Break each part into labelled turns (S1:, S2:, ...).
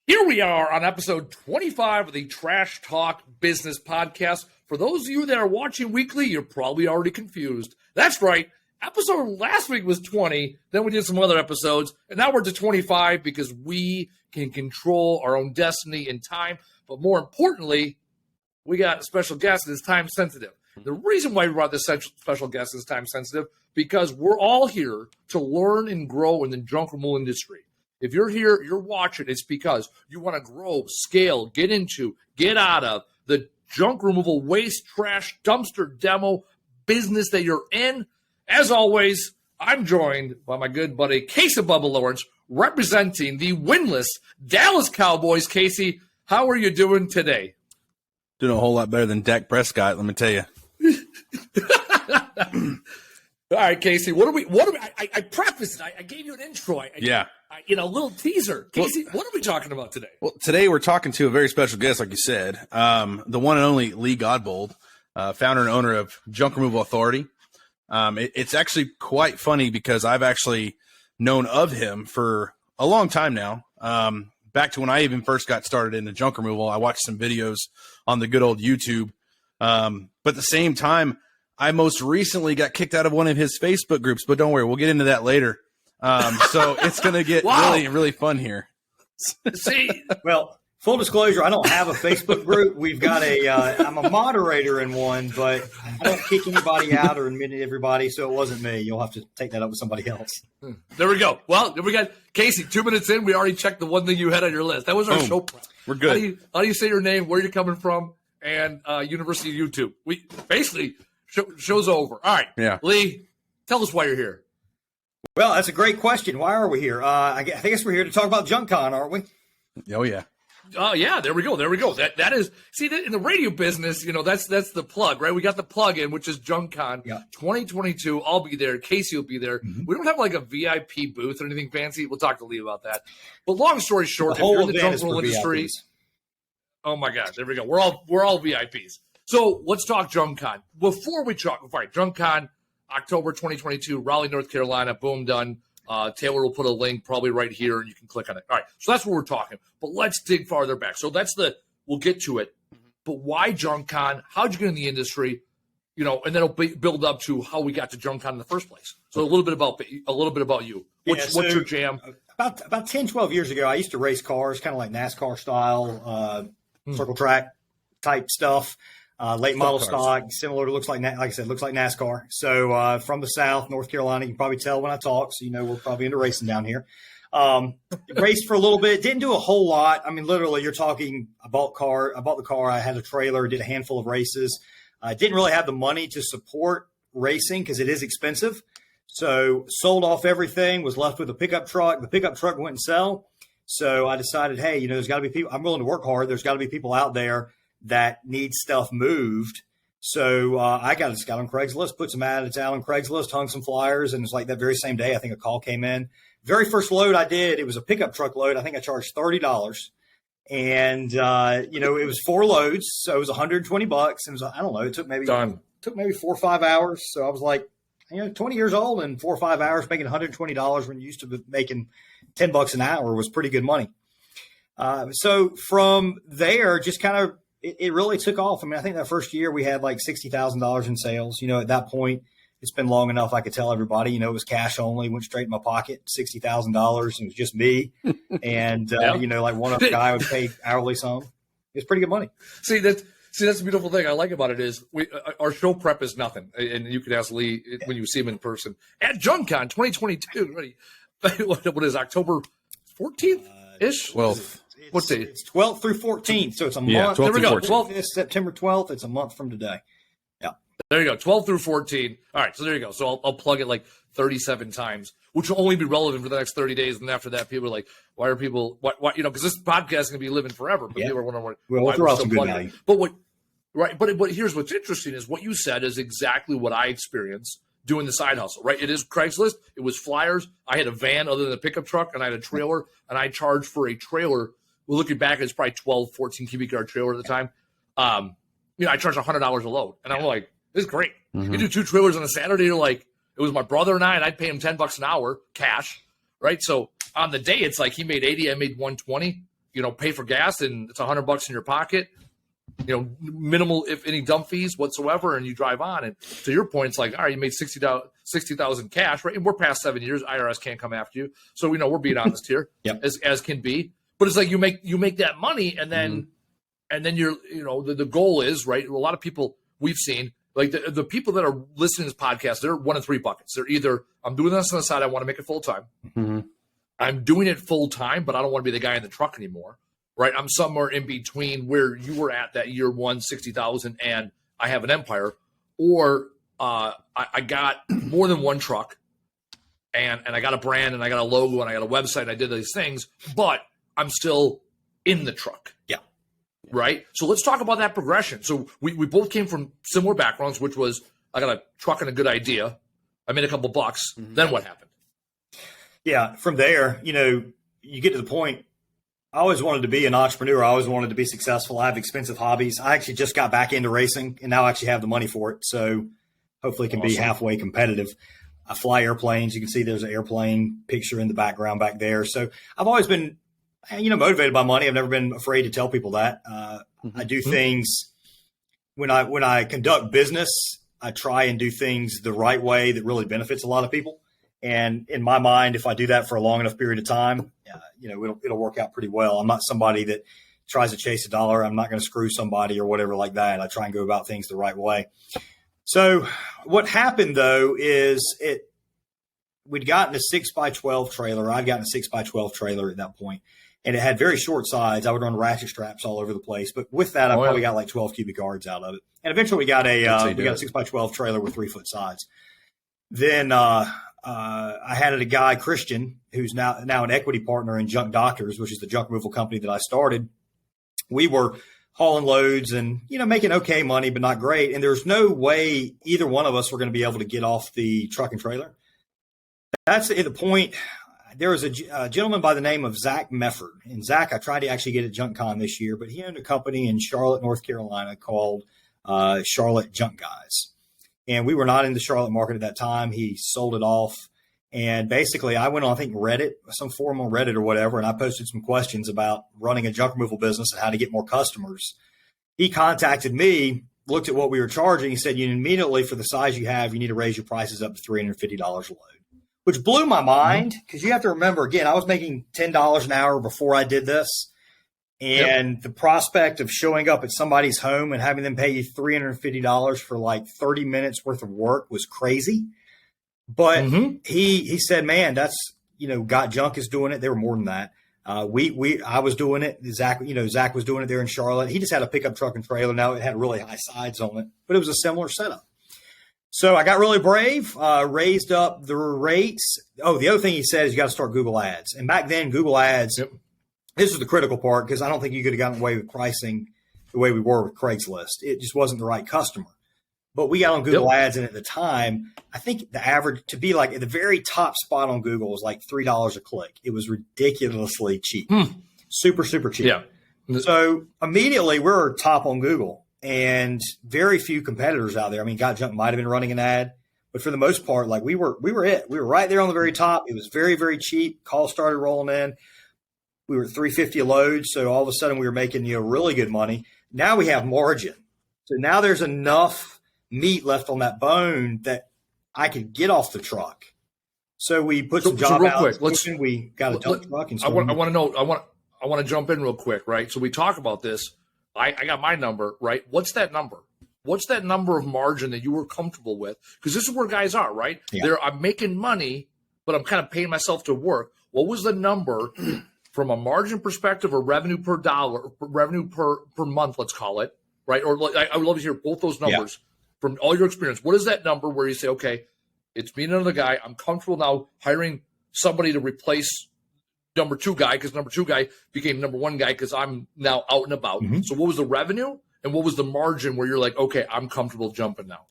S1: Here we are on episode 25 of the Trash Talk Business Podcast. For those of you that are watching weekly, you're probably already confused. That's right. Episode last week was 20. Then we did some other episodes. And now we're to 25 because we can control our own destiny and time. But more importantly, we got a special guest that is time sensitive. The reason why we brought this special guest is time sensitive because we're all here to learn and grow in the junk removal industry. If you're here, you're watching, it's because you want to grow, scale, get out of the junk removal, waste, trash, dumpster demo business that you're in. As always, I'm joined by my good buddy, Casey Bubba Lawrence, representing the winless Dallas Cowboys. Casey, how are you doing today?
S2: Doing a whole lot better than Dak Prescott, let me tell you.
S1: All right, Casey, I prefaced it. I gave you an intro. A little teaser. Casey, what are we talking about today?
S2: Well, today we're talking to a very special guest, like you said, the one and only Lee Godbold, founder and owner of Junk Removal Authority. It's actually quite funny because I've actually known of him for a long time now. Back to when I even first got started into junk removal, I watched some videos on the good old YouTube. But at the same time, I most recently got kicked out of one of his Facebook groups, but don't worry, we'll get into that later. So it's going to get really, really fun here.
S3: See, well, full disclosure, I don't have a Facebook group. We've got I'm a moderator in one, but I don't kick anybody out or admit everybody, so it wasn't me. You'll have to take that up with somebody else.
S1: There we go. Well, we got Casey, 2 minutes in, we already checked the one thing you had on your list. That was our show prep.
S2: We're good.
S1: How do you say your name, where you're coming from, and University of YouTube? We basically show's over. All right.
S2: Yeah.
S1: Lee, tell us why you're here.
S3: Well, that's a great question. Why are we here? I guess we're here to talk about JunkCon, aren't we?
S2: Oh, yeah.
S1: Oh, yeah. There we go. That is, see, in the radio business, that's the plug, right? We got the plug in, which is JunkCon 2022. I'll be there. Casey will be there. Mm-hmm. We don't have like a VIP booth or anything fancy. We'll talk to Lee about that. But long story short, if you're in the junk removal industry, oh my God, there we go. We're all VIPs. So let's talk JunkCon. Before we talk, JunkCon, October 2022, Raleigh, North Carolina. Boom, done. Taylor will put a link probably right here, and you can click on it. All right, so that's what we're talking. But let's dig farther back. So we'll get to it. But why JunkCon? How'd you get in the industry? And then it'll build up to how we got to JunkCon in the first place. So a little bit about you. What's your jam?
S3: About 10, 12 years ago, I used to race cars, kind of like NASCAR style, circle track type stuff. Late model stock, similar to looks like NASCAR. So from the South, North Carolina, you can probably tell when I talk, so we're probably into racing down here. Raced for a little bit, didn't do a whole lot. I mean, literally, you're talking. I bought the car. I had a trailer, did a handful of races. I didn't really have the money to support racing because it is expensive. So sold off everything. Was left with a pickup truck. The pickup truck wouldn't sell. So I decided, hey, there's got to be people. I'm willing to work hard. There's got to be people out there that needs stuff moved. So I got on Craigslist, put some ads out on Craigslist, hung some flyers, and it's like that very same day, I think a call came in. Very first load I did, it was a pickup truck load. I think I charged $30. And, it was 4 loads, so it was $120. It was, I don't know, it took maybe 4 or 5 hours. So I was like, 20 years old and 4 or 5 hours making $120 when you used to be making $10 an hour was pretty good money. So from there, just kind of, it really took off. I mean, I think that first year we had like $60,000 in sales. At that point, it's been long enough. I could tell everybody, it was cash only, went straight in my pocket, $60,000. It was just me. And, like one other guy would pay hourly some. It's pretty good money.
S1: See, that's the beautiful thing I like about it is our show prep is nothing. And you can ask Lee when you see him in person at JunkCon 2022. What is October 14th-ish?
S2: 12th.
S1: What day?
S3: It's 12th through 14th, so it's a month.
S1: There we go.
S3: 12th, September 12th. It's a month from today. Yeah.
S1: There you go. 12 through 14. All right, so there you go. So I'll plug it like 37 times, which will only be relevant for the next 30 days. And after that, people are like, why are people, why because this podcast is going to be living forever. But people are wondering why we're still plugging it. But here's what's interesting is what you said is exactly what I experienced doing the side hustle, right? It is Craigslist. It was flyers. I had a van other than a pickup truck, and I had a trailer, and I charged for a trailer. Well, looking back, it's probably 12, 14 cubic yard trailer at the time. I charged $100 a load. And I'm like, this is great. Mm-hmm. You do 2 trailers on a Saturday, you're like, it was my brother and I'd pay him $10 an hour cash, right? So on the day, it's like he made 80, I made 120. pay for gas and it's $100 in your pocket, minimal, if any, dump fees whatsoever, and you drive on. And to your point, it's like, all right, you made $60,000 cash, right? And we're past 7 years. IRS can't come after you. So we know we're being honest here, as can be. But it's like you make that money, and then you're, the goal is, right? A lot of people we've seen, like the people that are listening to this podcast, they're one of three buckets. They're either, I'm doing this on the side, I want to make it full time.
S2: Mm-hmm.
S1: I'm doing it full time, but I don't want to be the guy in the truck anymore. Right, I'm somewhere in between where you were at that year one, 60,000, and I have an empire, or I got more than one truck, and I got a brand, and I got a logo, and I got a website, and I did these things, but I'm still in the truck.
S3: Yeah.
S1: Right? So let's talk about that progression. So we both came from similar backgrounds, which was I got a truck and a good idea. I made a couple bucks. Mm-hmm. Then what happened?
S3: Yeah, from there, you get to the point. I always wanted to be an entrepreneur. I always wanted to be successful. I have expensive hobbies. I actually just got back into racing, and now I actually have the money for it. So hopefully it can be halfway competitive. I fly airplanes. You can see there's an airplane picture in the background back there. So I've always been, motivated by money. I've never been afraid to tell people that. I do things when I conduct business, I try and do things the right way that really benefits a lot of people. And in my mind, if I do that for a long enough period of time, it'll work out pretty well. I'm not somebody that tries to chase a dollar. I'm not going to screw somebody or whatever like that. I try and go about things the right way. So what happened though is we'd gotten a 6x12 trailer. I'd gotten a 6x12 trailer at that point, and it had very short sides. I would run ratchet straps all over the place, but with that, I probably got like 12 cubic yards out of it. And eventually we got a 6x12 trailer with 3-foot sides. Then, I had a guy, Christian, who's now an equity partner in Junk Doctors, which is the junk removal company that I started. We were hauling loads and, making okay money, but not great. And there's no way either one of us were going to be able to get off the truck and trailer. That's at the point. There was a gentleman by the name of Zach Mefford. And Zach, I tried to actually get at JunkCon this year, but he owned a company in Charlotte, North Carolina called Charlotte Junk Guys. And we were not in the Charlotte market at that time. He sold it off. And basically, I went on, I think, Reddit, some forum on Reddit or whatever, and I posted some questions about running a junk removal business and how to get more customers. He contacted me, looked at what we were charging. He said, immediately, for the size you have, you need to raise your prices up to $350 a load, which blew my mind because you have to remember, again, I was making $10 an hour before I did this. And the prospect of showing up at somebody's home and having them pay you $350 for like 30 minutes worth of work was crazy. But he said, man, that's, Got Junk is doing it. They were more than that. I was doing it. Zach was doing it there in Charlotte. He just had a pickup truck and trailer. Now it had really high sides on it, but it was a similar setup. So I got really brave, raised up the rates. Oh, the other thing he said is you got to start Google Ads. And back then, Google Ads, this is the critical part because I don't think you could have gotten away with pricing the way we were with Craigslist. It just wasn't the right customer. But we got on Google Ads, and at the time, I think the average to be like at the very top spot on Google was like $3 a click. It was ridiculously cheap, super, super cheap. Yeah. So immediately we're top on Google, and very few competitors out there. I mean, Got Junk might have been running an ad, but for the most part, like we were it. We were right there on the very top. It was very, very cheap. Calls started rolling in. We were at $350 a load, so all of a sudden we were making really good money. Now we have margin, so now there's enough meat left on that bone that I could get off the truck. So we put some job out. We got a dump truck. And
S1: I want to know. I want to jump in real quick, right? So we talk about this. I got my number, right? What's that number? What's that number of margin that you were comfortable with? Because this is where guys are, right? Yeah. I'm making money, but I'm kind of paying myself to work. What was the number from a margin perspective or revenue per dollar, revenue per month, let's call it, right? Or I would love to hear both those numbers. Yeah. From all your experience, what is that number where you say, okay, it's me and another guy. I'm comfortable now hiring somebody to replace number two guy because number two guy became number one guy because I'm now out and about. Mm-hmm. So what was the revenue and what was the margin where you're like, okay, I'm comfortable jumping now?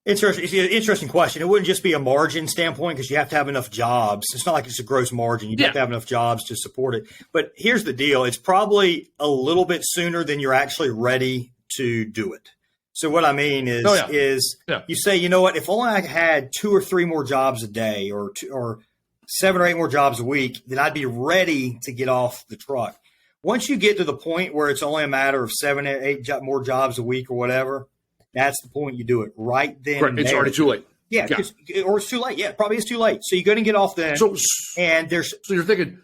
S3: It's an interesting question. It wouldn't just be a margin standpoint because you have to have enough jobs. It's not like it's a gross margin. You have to have enough jobs to support it. But here's the deal. It's probably a little bit sooner than you're actually ready to do it. So what I mean is you say, you know what, if only I had 2 or 3 more jobs a day or 7 or 8 more jobs a week, then I'd be ready to get off the truck. Once you get to the point where it's only a matter of 7 or 8 more jobs a week or whatever, that's the point you do it right then.
S1: Right. It's already too late.
S3: Yeah, or it's too late. Yeah, probably it's too late. So you're going to get off then. So
S1: you're thinking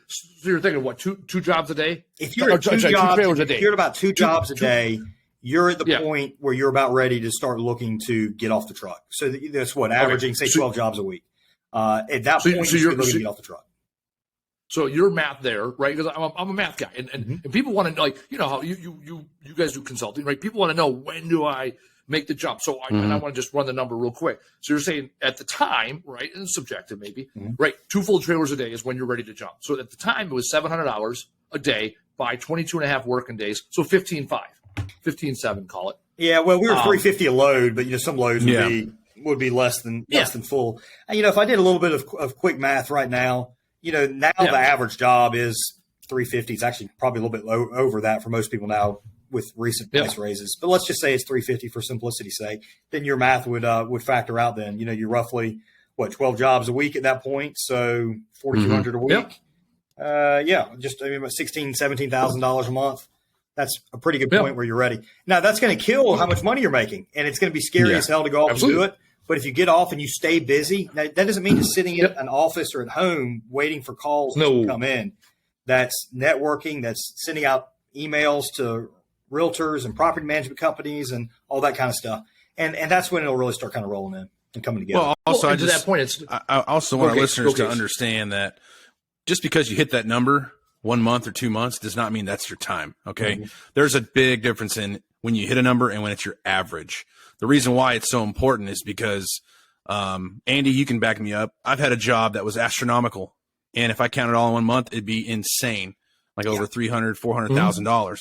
S1: what, two jobs a day?
S3: If you're at
S1: two trailers a day.
S3: If you're at about two jobs a day, you're at the point where you're about ready to start looking to get off the truck. So that's what, averaging, say, 12 jobs a week. At that point, you're looking to get off the truck.
S1: So your math there, right? Because I'm a math guy, and people want to know, like, you know how you guys do consulting, right? People want to know, when do I make the jump? So and I want to just run the number real quick. So you're saying at the time, right, and it's subjective maybe, right? 2 full trailers a day is when you're ready to jump. So at the time it was $700 a day by 22 and a half working days. So 15.7, call it.
S3: Yeah, well, we were $350 a load, but some loads would be less than full. And, if I did a little bit of quick math right now, now the average job is $350. It's actually probably a little bit over that for most people now with recent price raises. But let's just say it's $350 for simplicity's sake. Then your math would factor out. Then you're roughly 12 jobs a week at that point, so $4,200 a week. Just about $16,000, $17,000 a month. That's a pretty good point where you're ready. Now that's going to kill how much money you're making, and it's going to be scary as hell to go off and do it. But if you get off and you stay busy, that doesn't mean just sitting in an office or at home waiting for calls to come in. That's networking. That's sending out emails to realtors and property management companies and all that kind of stuff. And that's when it'll really start kind of rolling in and coming together.
S2: Well, also,
S1: to that point,
S2: I also want our listeners to understand that just because you hit that number 1 month or 2 months does not mean that's your time. Okay. There's a big difference in when you hit a number and when it's your average. The reason why it's so important is because, Andy, you can back me up. I've had a job that was astronomical. And if I counted all in 1 month, it'd be insane, like over $300,000, $400,000.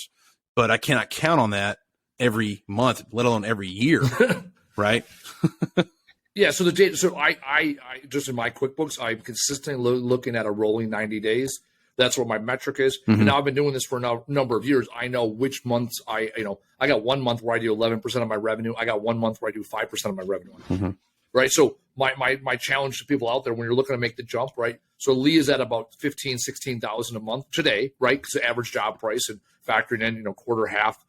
S2: But I cannot count on that every month, let alone every year. Right.
S1: Yeah. So I just in my QuickBooks, I'm consistently looking at a rolling 90 days. That's what my metric is. And now I've been doing this for a number of years. I know which months I got 1 month where I do 11% of my revenue. I got 1 month where I do 5% of my revenue. Right. So my challenge to people out there when you're looking to make the jump, right? So Lee is at about 15, 16,000 a month today, right? Because the average job price and factoring in, quarter, half,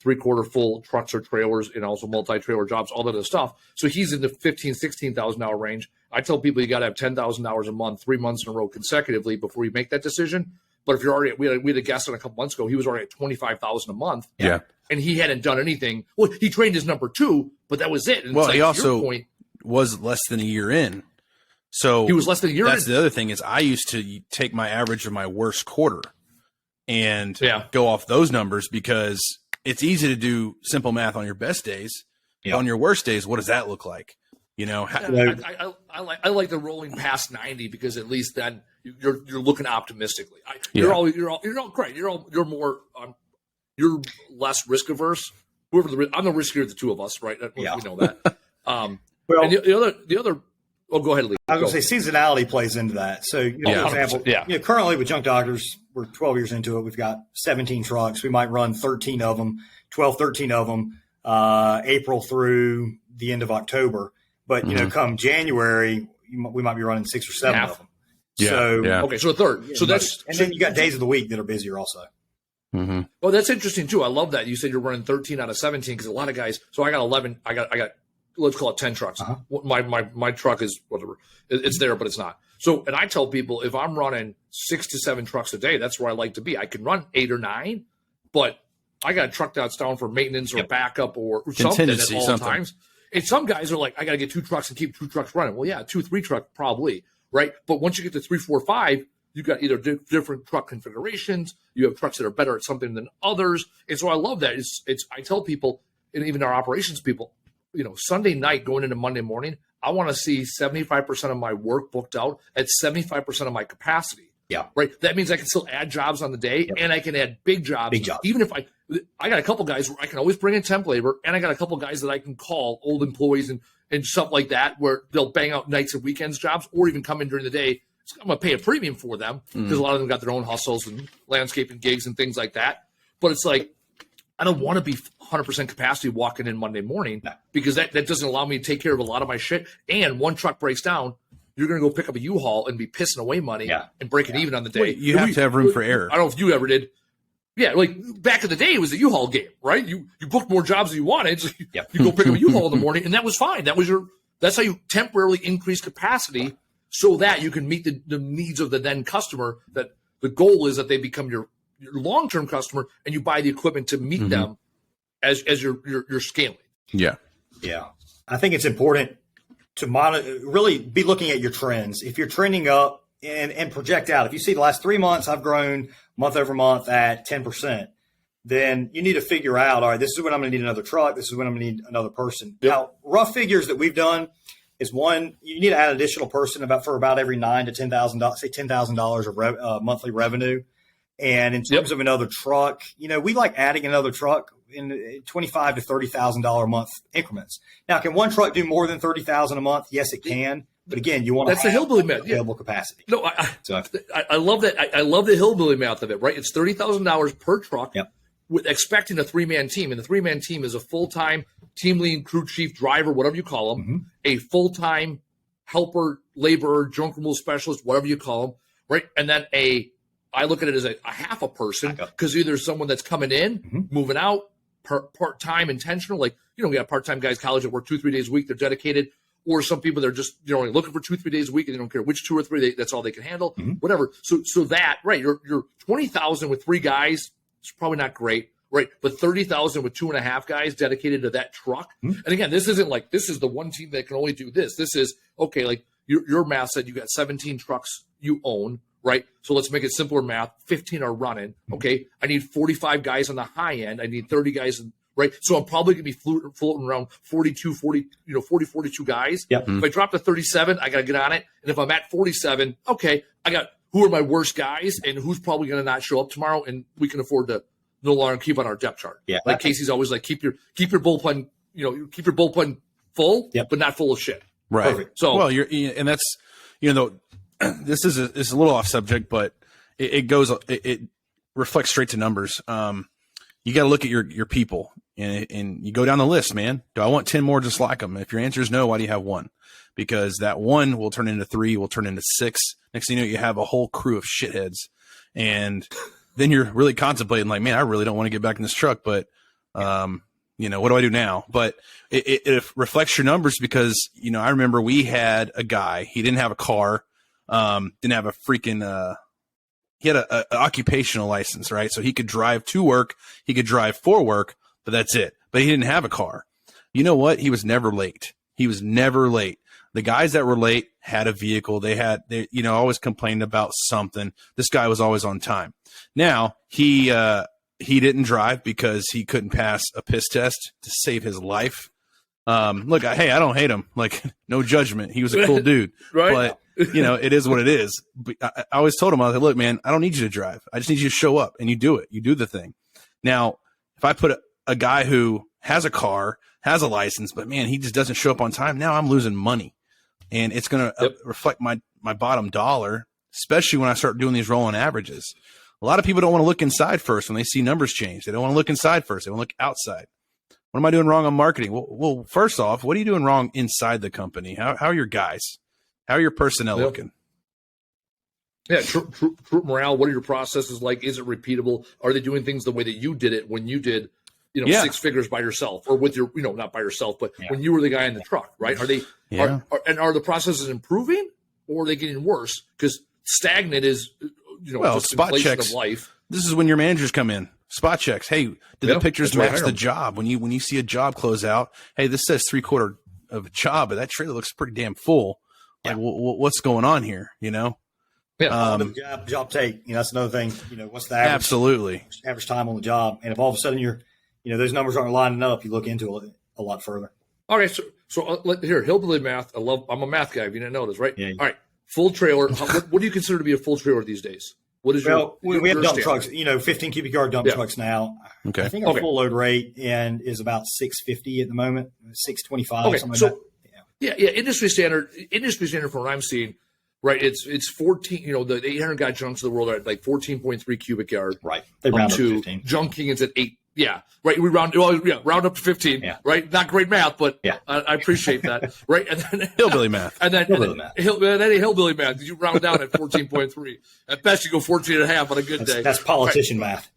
S1: 3/4 full trucks or trailers and also multi-trailer jobs, all that other stuff. So he's in the $15,000, $16,000 range. I tell people you got to have $10,000 a month, 3 months in a row consecutively before you make that decision. But if you're already, we had a guest on a couple months ago, he was already at $25,000 a month.
S2: Yeah.
S1: And he hadn't done anything. Well, he trained his number 2, but that was it. And
S2: well, he also was less than a year in. So
S1: he was less than a year in.
S2: That's the other thing is I used to take my average of my worst quarter and go off those numbers because it's easy to do simple math on your best days. On your worst days, what does that look like?
S1: I like the rolling past 90 because at least then you're looking optimistically. You're great. You're more you're less risk averse. I'm the riskier of the two of us, right? We know that. And the other. Oh, go ahead, Lee.
S3: I was going to say seasonality plays into that. So, for example, currently with Junk Doctors, we're 12 years into it. We've got 17 trucks. We might run 13 of them, 13 of them, April through the end of October. But, come January, we might be running 6 or 7 of them.
S1: Okay, so a third. So that's
S3: and then you got days of the week that are busier also.
S1: Well, that's interesting too. I love that you said you're running 13 out of 17 because a lot of guys. So I got 11. I got. Let's call it 10 trucks. My truck is whatever. It's there, but it's not. So, and I tell people if I'm running 6 to 7 trucks a day, that's where I like to be. I can run 8 or 9, but I got a truck that's down for maintenance or backup or something at all times. And some guys are like, I got to get 2 trucks and keep 2 trucks running. Well, yeah, 2, 3 trucks probably, right? But once you get to 3, 4, 5, you got either different truck configurations. You have trucks that are better at something than others. And so I love that. I tell people, and even our operations people, Sunday night going into Monday morning, I want to see 75% of my work booked out at 75% of my capacity.
S3: Yeah.
S1: Right. That means I can still add jobs on the day and I can add big jobs. Even if I got a couple guys where I can always bring in temp labor and I got a couple guys that I can call old employees and stuff like that where they'll bang out nights and weekends jobs or even come in during the day. So I'm going to pay a premium for them because a lot of them got their own hustles and landscaping gigs and things like that. But it's like, I don't want to be 100% capacity walking in Monday morning because that doesn't allow me to take care of a lot of my shit. And one truck breaks down, you're going to go pick up a U-Haul and be pissing away money and breaking even on the day.
S2: Well, you have to have room for error.
S1: I don't know if you ever did. Yeah, like back in the day, it was a U-Haul game, right? You booked more jobs than you wanted. So you go pick up a U-Haul in the morning, and that was fine. That's how you temporarily increase capacity so that you can meet the needs of the then customer. That the goal is that they become your long-term customer, and you buy the equipment to meet them as you're scaling.
S3: Yeah. I think it's important to really be looking at your trends. If you're trending up and project out, if you see the last 3 months, I've grown month over month at 10%, then you need to figure out, all right, this is when I'm going to need another truck. This is when I'm going to need another person. Yep. Now, rough figures that we've done is one, you need to add an additional person for about every $9,000 to $10,000, say $10,000 of monthly revenue. And in terms of another truck, we like adding another truck in $25,000 to $30,000 a month increments. Now, can one truck do more than $30,000 a month? Yes, it can. But again, you want to have
S1: hillbilly math.
S3: Available capacity.
S1: No, I love that. I love the hillbilly math of it. Right, it's $30,000 per truck, with expecting a 3-man team, and the 3-man team is a full-time team lead, crew chief, driver, whatever you call them, a full-time helper, laborer, junk removal specialist, whatever you call them, right, and then I look at it as a half a person because either someone that's coming in, moving out, part-time, intentional, like we got part-time guys college that work 2-3 days a week, they're dedicated. Or some people they're just only looking for 2-3 days a week and they don't care which 2 or 3 that's all they can handle. Whatever. So that you're 20,000 with 3 guys. It's probably not great, right? But 30,000 with 2.5 guys dedicated to that truck. And again, this isn't like this is the one team that can only do this. This is okay. Like your math said, you got 17 trucks you own, right? So let's make it simpler math. 15 are running. Okay, I need 45 guys on the high end. I need 30 guys. Right. So I'm probably going to be floating around 42 guys.
S3: Yep.
S1: If I drop to 37, I got to get on it. And if I'm at 47, okay, I got who are my worst guys and who's probably going to not show up tomorrow. And we can afford to no longer keep on our depth chart.
S3: Yeah.
S1: Like Casey's always like, keep your bullpen, keep your bullpen full, but not full of shit.
S2: Right.
S3: Perfect.
S2: So, well, and that's, this is a little off subject, but it reflects straight to numbers. You got to look at your people and you go down the list, man. Do I want 10 more just like them? If your answer is no, why do you have 1? Because that 1 will turn into 3, will turn into 6. Next thing you know, you have a whole crew of shitheads. And then you're really contemplating like, man, I really don't want to get back in this truck, but, what do I do now? But it reflects your numbers because, I remember we had a guy, he didn't have a car, didn't have a freaking, he had an occupational license, right? So he could drive to work, he could drive for work, but that's it. But he didn't have a car. You know what? He was never late. The guys that were late had a vehicle. They always complained about something. This guy was always on time. Now he didn't drive because he couldn't pass a piss test to save his life. Look, I don't hate him. Like, no judgment. He was a cool dude,
S1: right?
S2: But it is what it is. But I always told him, I was like, look, man, I don't need you to drive. I just need you to show up and you do it. You do the thing. Now, if I put a guy who has a car, has a license, but man, he just doesn't show up on time, now I'm losing money. And it's going to reflect my bottom dollar, especially when I start doing these rolling averages. A lot of people don't want to look inside first when they see numbers change. They don't want to look inside first. They want to look outside. What am I doing wrong on marketing? Well, first off, what are you doing wrong inside the company? How are your guys? How are your personnel looking?
S1: Yeah, troop morale. What are your processes like? Is it repeatable? Are they doing things the way that you did it when you did, 6 figures by yourself, or with your, not by yourself, but when you were the guy in the truck, right? Are they, are the processes improving, or are they getting worse? Because stagnant is, just
S2: spot
S1: inflation
S2: checks
S1: of life.
S2: This is when your managers come in. Spot checks. Hey, did the pictures match the job? When you see a job close out, hey, this says 3/4 of a job, but that trailer looks pretty damn full. Like, what's going on here?
S3: Yeah. Job take. That's another thing. What's the average, average time on the job? And if all of a sudden you're, those numbers aren't lining up, you look into it a lot further.
S1: All right. So here, hillbilly math. I'm a math guy. If you didn't know this, right?
S3: Yeah.
S1: All right. Full trailer. What do you consider to be a full trailer these days? What is
S3: we have dump trucks, 15 cubic yard dump trucks now.
S2: Okay.
S3: I think our full load rate is about 650 at the moment, 625, something like that.
S1: Yeah. Industry standard from what I'm seeing, right? It's 14. The 800 guy junks of the world are at like 14.3 cubic yard.
S3: Right. They round up to 15.
S1: Junking is at 8. Yeah, right. We round up to 15.
S3: Yeah.
S1: Right. Not great math, but
S3: Yeah.
S1: I appreciate that. Right. And then
S2: Hillbilly math.
S1: And then
S3: Hillbilly math.
S1: You round down at 14.3. At best, you go 14 and a half on a good day.
S3: That's politician math.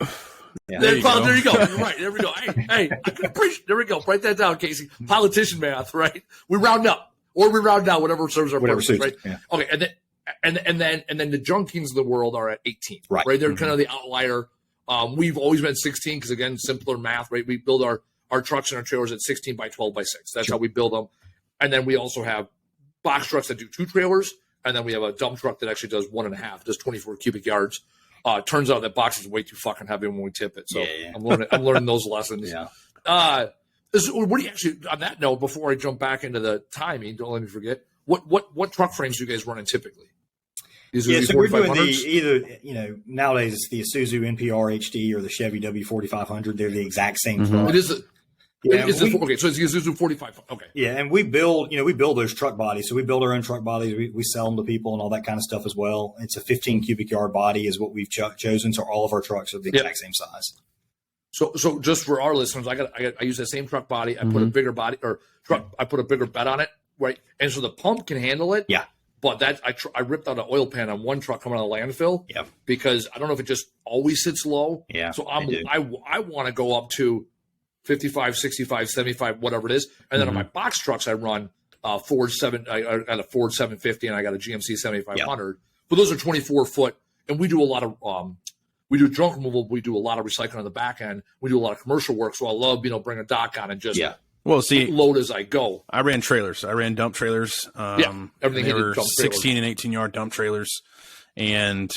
S3: Yeah.
S1: There you go. You're right. There we go. Hey, I can appreciate. There we go. Write that down, Casey. Politician math, right? We round up or we round down, whatever serves our purpose, right?
S3: Yeah.
S1: Okay, and then the Junkins of the world are at 18,
S3: Right.
S1: They're kind of the outlier. We've always been 16 because again, simpler math, right? We build our trucks and our trailers at 16 by 12 by 6. That's how we build them. And then we also have box trucks that do 2 trailers, and then we have a dump truck that actually does 1.5, does 24 cubic yards. Turns out that box is way too fucking heavy when we tip it. So
S3: Yeah.
S1: I'm learning those lessons.
S3: Yeah.
S1: What do you actually, on that note, before I jump back into the timing, don't let me forget, what truck frames do you guys running typically? These are
S3: So we're doing
S1: 4500s?
S3: nowadays it's the Isuzu NPR HD or the Chevy W4500. They're the exact same truck.
S1: It is.
S3: Yeah,
S1: Okay, so it's the Isuzu 45. Okay.
S3: Yeah, and we build those truck bodies. So we build our own truck bodies. We sell them to people and all that kind of stuff as well. It's a 15 cubic yard body is what we've chosen. So all of our trucks are the exact same size.
S1: So just for our listeners, I use the same truck body. I put a bigger body or truck. I put a bigger bed on it, right? And so the pump can handle it.
S3: Yeah.
S1: But I ripped out an oil pan on one truck coming out of the landfill.
S3: Yep.
S1: Because I don't know if it just always sits low.
S3: Yeah.
S1: So I want to go up to 55, 65, 75, whatever it is. And then on my box trucks, I run Ford 7. I got a Ford 750 and I got a GMC 7500. But those are 24 foot. And we do a lot of we do junk removal. We do a lot of recycling on the back end. We do a lot of commercial work. So I love bring a dock on and just
S2: Well, see,
S1: load as I go.
S2: I ran trailers. I ran dump trailers.
S1: Everything
S2: they were
S1: dump
S2: 16 and 18 yard dump trailers, and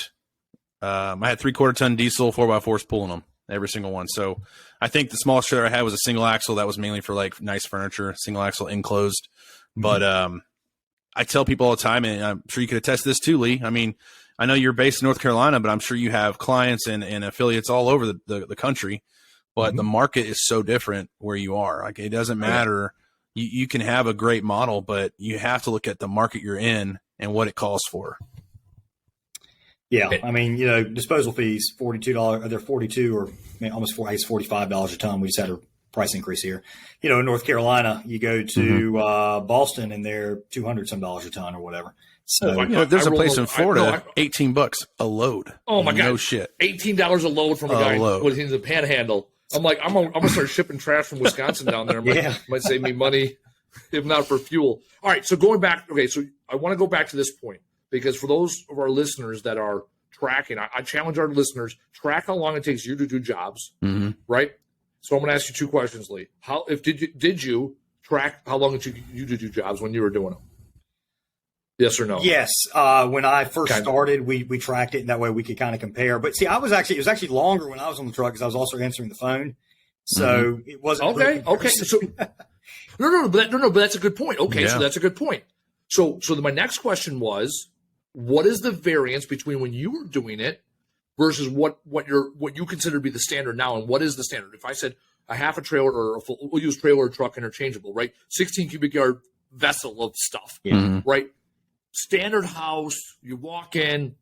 S2: I had 3/4 ton diesel 4x4s pulling them, every single one. So I think the smallest trailer I had was a single axle. That was mainly for like nice furniture, single axle enclosed. But I tell people all the time, and I'm sure you could attest to this too, Lee. I mean, I know you're based in North Carolina, but I'm sure you have clients and affiliates all over the country. But the market is so different where you are. Like, it doesn't matter. You can have a great model, but you have to look at the market you're in and what it calls for.
S3: Yeah, I mean, disposal fees $42. They're 42 or almost $45 a ton. We just had a price increase here. In North Carolina, you go to Boston and they're $200 some a ton or whatever. So
S2: there's a place in Florida, $18 a load.
S1: Oh my God,
S2: no shit,
S1: $18 a load from a guy with the panhandle. I'm like, I'm gonna start shipping trash from Wisconsin down there. Might save me money, if not for fuel. All right, so going back. Okay, so I want to go back to this point because for those of our listeners that are tracking, I challenge our listeners, track how long it takes you to do jobs, right? So I'm going to ask you 2 questions, Lee. Did you track how long it took you to do jobs when you were doing them? Yes or no?
S3: Yes. When I first started, we tracked it, and that way we could kind of compare. But see, it was actually longer when I was on the truck because I was also answering the phone. So it wasn't
S1: okay. So no, but that's a good point. Okay, so that's a good point. So my next question was, what is the variance between when you were doing it versus what you consider to be the standard now, and what is the standard? If I said a half a trailer or we'll use trailer or truck interchangeable, right? 16 cubic yard vessel of stuff, right? Standard house, you walk in,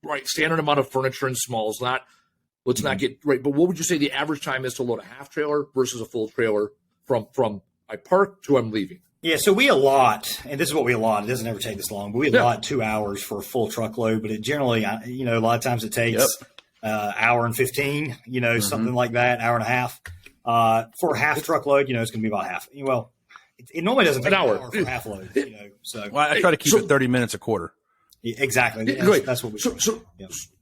S1: right? Standard amount of furniture and smalls. Let's not get right. But what would you say the average time is to load a half trailer versus a full trailer from I park to I'm leaving?
S3: Yeah, so we allot, and this is what we allot. It doesn't ever take this long, but we allot 2 hours for a full truckload. But it generally, a lot of times it takes hour and 15. Something like that, hour and a half. For a half truckload, it's going to be about half. Well, it normally doesn't take an hour for half load. So
S2: I try to keep it 30 minutes a quarter.
S3: Exactly. That's what we do.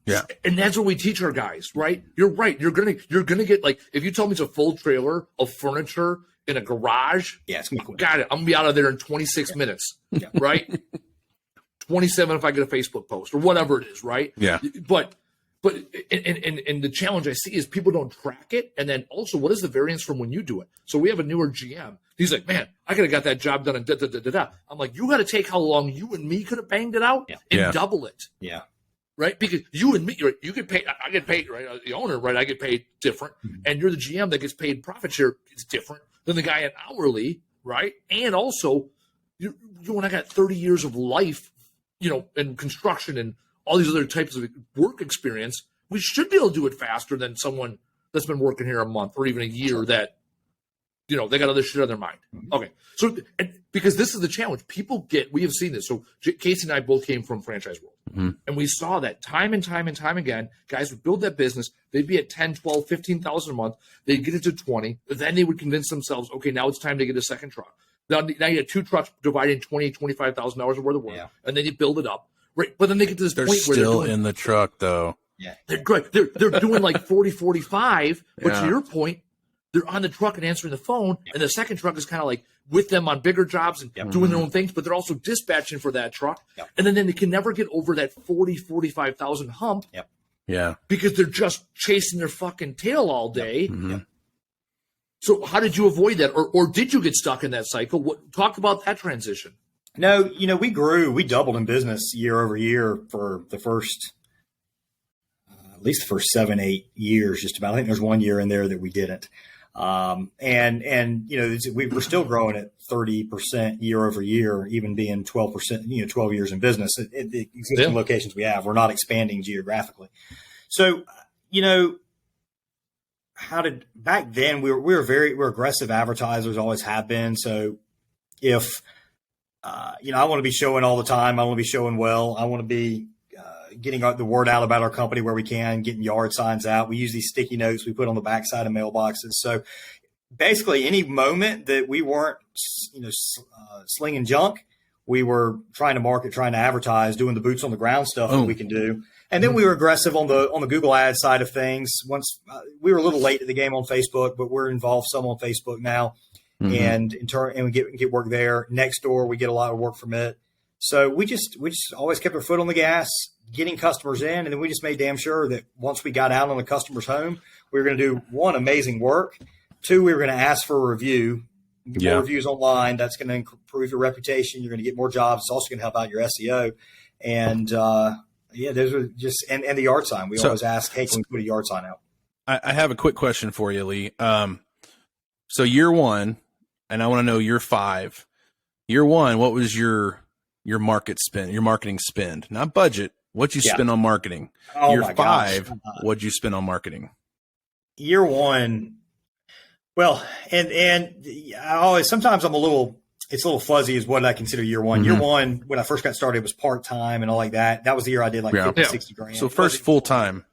S2: Yeah.
S1: And that's what we teach our guys, right? You're right. You're gonna get, like, if you tell me it's a full trailer of furniture in a garage,
S3: it's gonna be quick.
S1: Got it. I'm gonna be out of there in 26 minutes. Right? 27 if I get a Facebook post or whatever it is, right?
S2: Yeah.
S1: But and the challenge I see is people don't track it. And then also, what is the variance from when you do it? So we have a newer GM. He's like, man, I could have got that job done in da-da-da-da-da. I'm like, you got to take how long you and me could have banged it out and double it.
S3: Yeah.
S1: Right? Because you and me, right, you get paid, I get paid, right? The owner, right? I get paid different. And you're the GM that gets paid profit share. It's different than the guy at hourly, right? And also, you and I got 30 years of life, in construction and all these other types of work experience. We should be able to do it faster than someone that's been working here a month or even a year that, they got other shit on their mind. Okay. So, because this is the challenge, we have seen this. So Casey and I both came from franchise world, and we saw that time and time and time again, guys would build that business. They'd be at 10, 12, 15,000 a month. They'd get it to 20. Then they would convince themselves, okay, now it's time to get a second truck. Now you have two trucks dividing $25,000 worth of work, and then you build it up. Right. But then they get to this
S2: They're
S1: point where
S2: still in the truck though.
S3: Yeah.
S1: They're good. They're doing like 40, 45, but to your point, they're on the truck and answering the phone, and the second truck is kind of like with them on bigger jobs and doing their own things, but they're also dispatching for that truck. And then they can never get over that 40, 45,000 hump.
S2: Yeah.
S1: Because they're just chasing their fucking tail all day. So how did you avoid that? Or did you get stuck in that cycle? Talk about that transition.
S3: No, we doubled in business year over year for the first, at least the first 7-8 years, just about. I think there's 1 year in there that we didn't. We were still growing at 30% year over year, even being 12%, 12 years in business at the existing locations we have. We're not expanding geographically. So, back then we're aggressive advertisers, always have been. So if, I want to be showing all the time. I want to be showing well. I want to be getting the word out about our company where we can, getting yard signs out. We use these sticky notes we put on the backside of mailboxes. So basically any moment that we weren't, slinging junk, we were trying to market, trying to advertise, doing the boots on the ground stuff that we can do. And then we were aggressive on the Google Ads side of things. Once we were a little late to the game on Facebook, but we're involved some on Facebook now. And we get work there. Nextdoor, we get a lot of work from it. So we just always kept our foot on the gas, getting customers in, and then we just made damn sure that once we got out on the customer's home, we were going to do, one, amazing work. Two, we were going to ask for a review, get more reviews online. That's going to improve your reputation. You're going to get more jobs. It's also going to help out your SEO. And those are just and the yard sign. We always ask, hey, can we put a yard sign out?
S2: I have a quick question for you, Lee. So year one, and I want to know year 5. Year one, what was your marketing spend? Not budget. What you spend on marketing?
S3: Oh,
S2: year 5, what'd you spend on marketing?
S3: Year one, well, and I always sometimes it's a little fuzzy is what I consider year one. Year one, when I first got started, was part-time and all like that. That was the year I did like 50, 60 grand.
S2: So first full-time.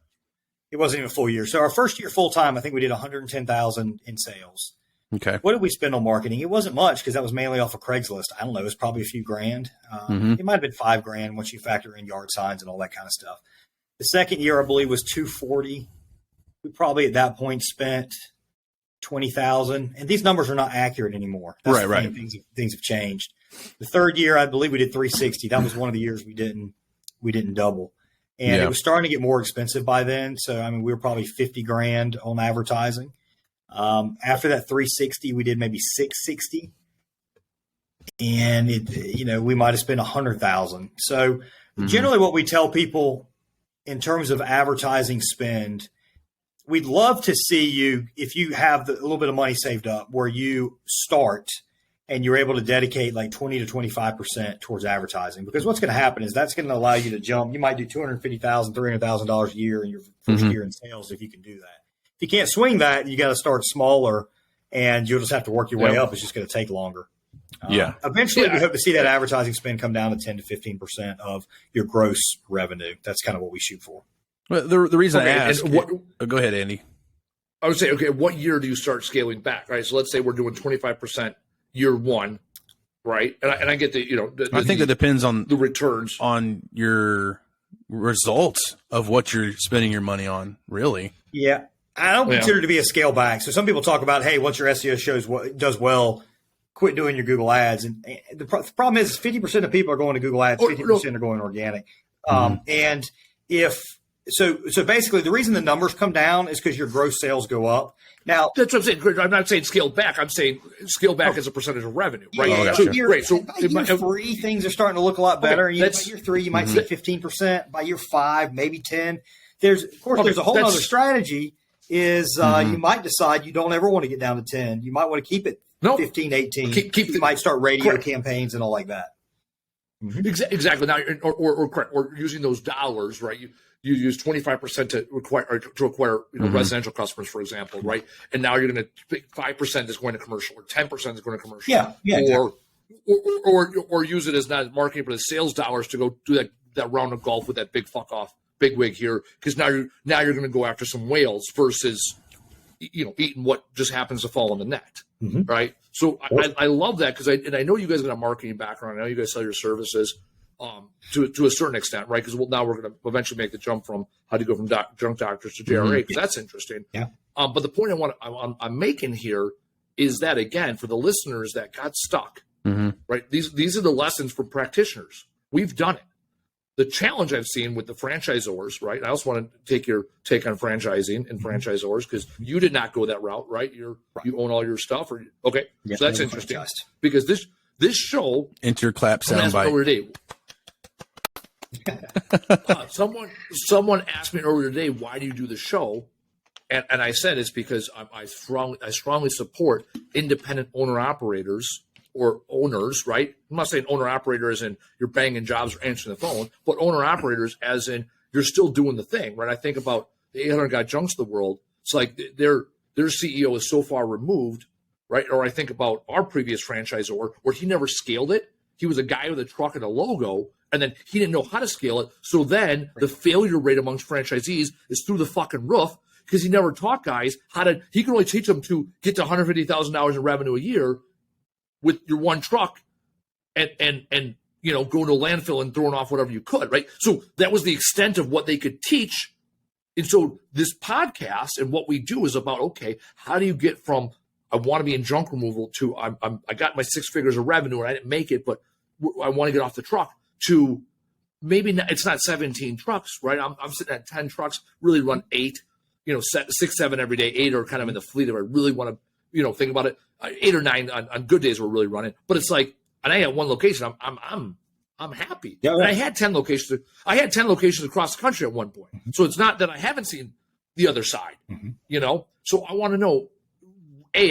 S3: It wasn't even a full year. So our first year full-time, I think we did 110,000 in sales.
S2: Okay.
S3: What did we spend on marketing? It wasn't much because that was mainly off of Craigslist. I don't know. It was probably a few grand. It might have been $5,000 once you factor in yard signs and all that kind of stuff. The second year, I believe, was 240. We probably at that point spent 20,000. And these numbers are not accurate anymore. That's right. Things have changed. The third year, I believe we did 360. That was one of the years we didn't double. And it was starting to get more expensive by then. So, we were probably 50 grand on advertising. After that 360, we did maybe 660, and we might have spent 100,000. So generally what we tell people in terms of advertising spend, we'd love to see you, if you have a little bit of money saved up where you start and you're able to dedicate like 20 to 25% towards advertising, because what's going to happen is that's going to allow you to jump. You might do $250,000, $300,000 a year in your first year in sales if you can do that. If you can't swing that, you got to start smaller, and you'll just have to work your way up. It's just going to take longer. Eventually, we hope to see that advertising spend come down to 10 to 15% of your gross revenue. That's kind of what we shoot for.
S2: Well, the reason I asked, go ahead, Andy.
S1: I would say, okay, what year do you start scaling back? Right. So let's say we're doing 25% year one, right? And I get that,
S2: I think that depends on
S1: the returns
S2: on your results of what you're spending your money on, really.
S3: Yeah. I don't consider it to be a scale back. So some people talk about, hey, once your SEO does well, quit doing your Google ads. And the problem is 50% of people are going to Google ads, 50% are going organic. And so basically the reason the numbers come down is because your gross sales go up. Now
S1: that's what I'm saying. I'm not saying scale back. I'm saying scale back as a percentage of revenue, right?
S3: Yeah, so year 3, things are starting to look a lot better. By year 3, you might see 15%. By year 5, maybe 10. There's a whole other strategy. You might decide you don't ever want to get down to 10. You might want to keep it 15, 18. You might start radio campaigns and all like that.
S1: Exactly. Now, or using those dollars, right? you use 25% to acquire residential customers, for example, right? And now you're going to pick 5% is going to commercial, or 10% is going to commercial.
S3: Yeah.
S1: Or use it as not marketing, but as sales dollars to go do that round of golf with that big fuck off big wig here, because now you're going to go after some whales versus eating what just happens to fall in the net, right? So I love that, because I know you guys got a marketing background. I know you guys sell your services to a certain extent, right? Because now we're going to eventually make the jump from how to go from junk doctors to JRA, because that's interesting.
S3: Yeah.
S1: But the point I'm making here is that, again, for the listeners that got stuck, right? These are the lessons from practitioners. We've done it. The challenge I've seen with the franchisors, right? I also want to take your take on franchising and franchisors, because you did not go that route, right? You own all your stuff, or okay?
S3: Yeah,
S1: so that's interesting, because this show.
S2: Enter clap soundbite.
S1: Someone asked me earlier today, why do you do the show? And I said it's because I strongly support independent owner operators. Or owners, right? I'm not saying owner operator as in you're banging jobs or answering the phone, but owner operators as in you're still doing the thing, right? I think about the 800 Guy Junks of the world. It's like their CEO is so far removed, right? Or I think about our previous franchisor where he never scaled it. He was a guy with a truck and a logo, and then he didn't know how to scale it. So then the failure rate amongst franchisees is through the fucking roof, because he never taught guys he can only teach them to get to $150,000 in revenue a year with your one truck and going to a landfill and throwing off whatever you could, right? So that was the extent of what they could teach. And so this podcast and what we do is about, okay, how do you get from I want to be in junk removal to I got my 6 figures of revenue and I didn't make it, but I want to get off the truck, to maybe not, it's not 17 trucks, right? I'm sitting at 10 trucks, really run 8, 6, 7 every day. 8 are kind of in the fleet if I really want to, think about it. 8 or 9 on good days we're really running, but it's like, and I had one location. I'm happy. Yeah, right. And I had 10 locations. I had 10 locations across the country at one point. So it's not that I haven't seen the other side, So I want to know,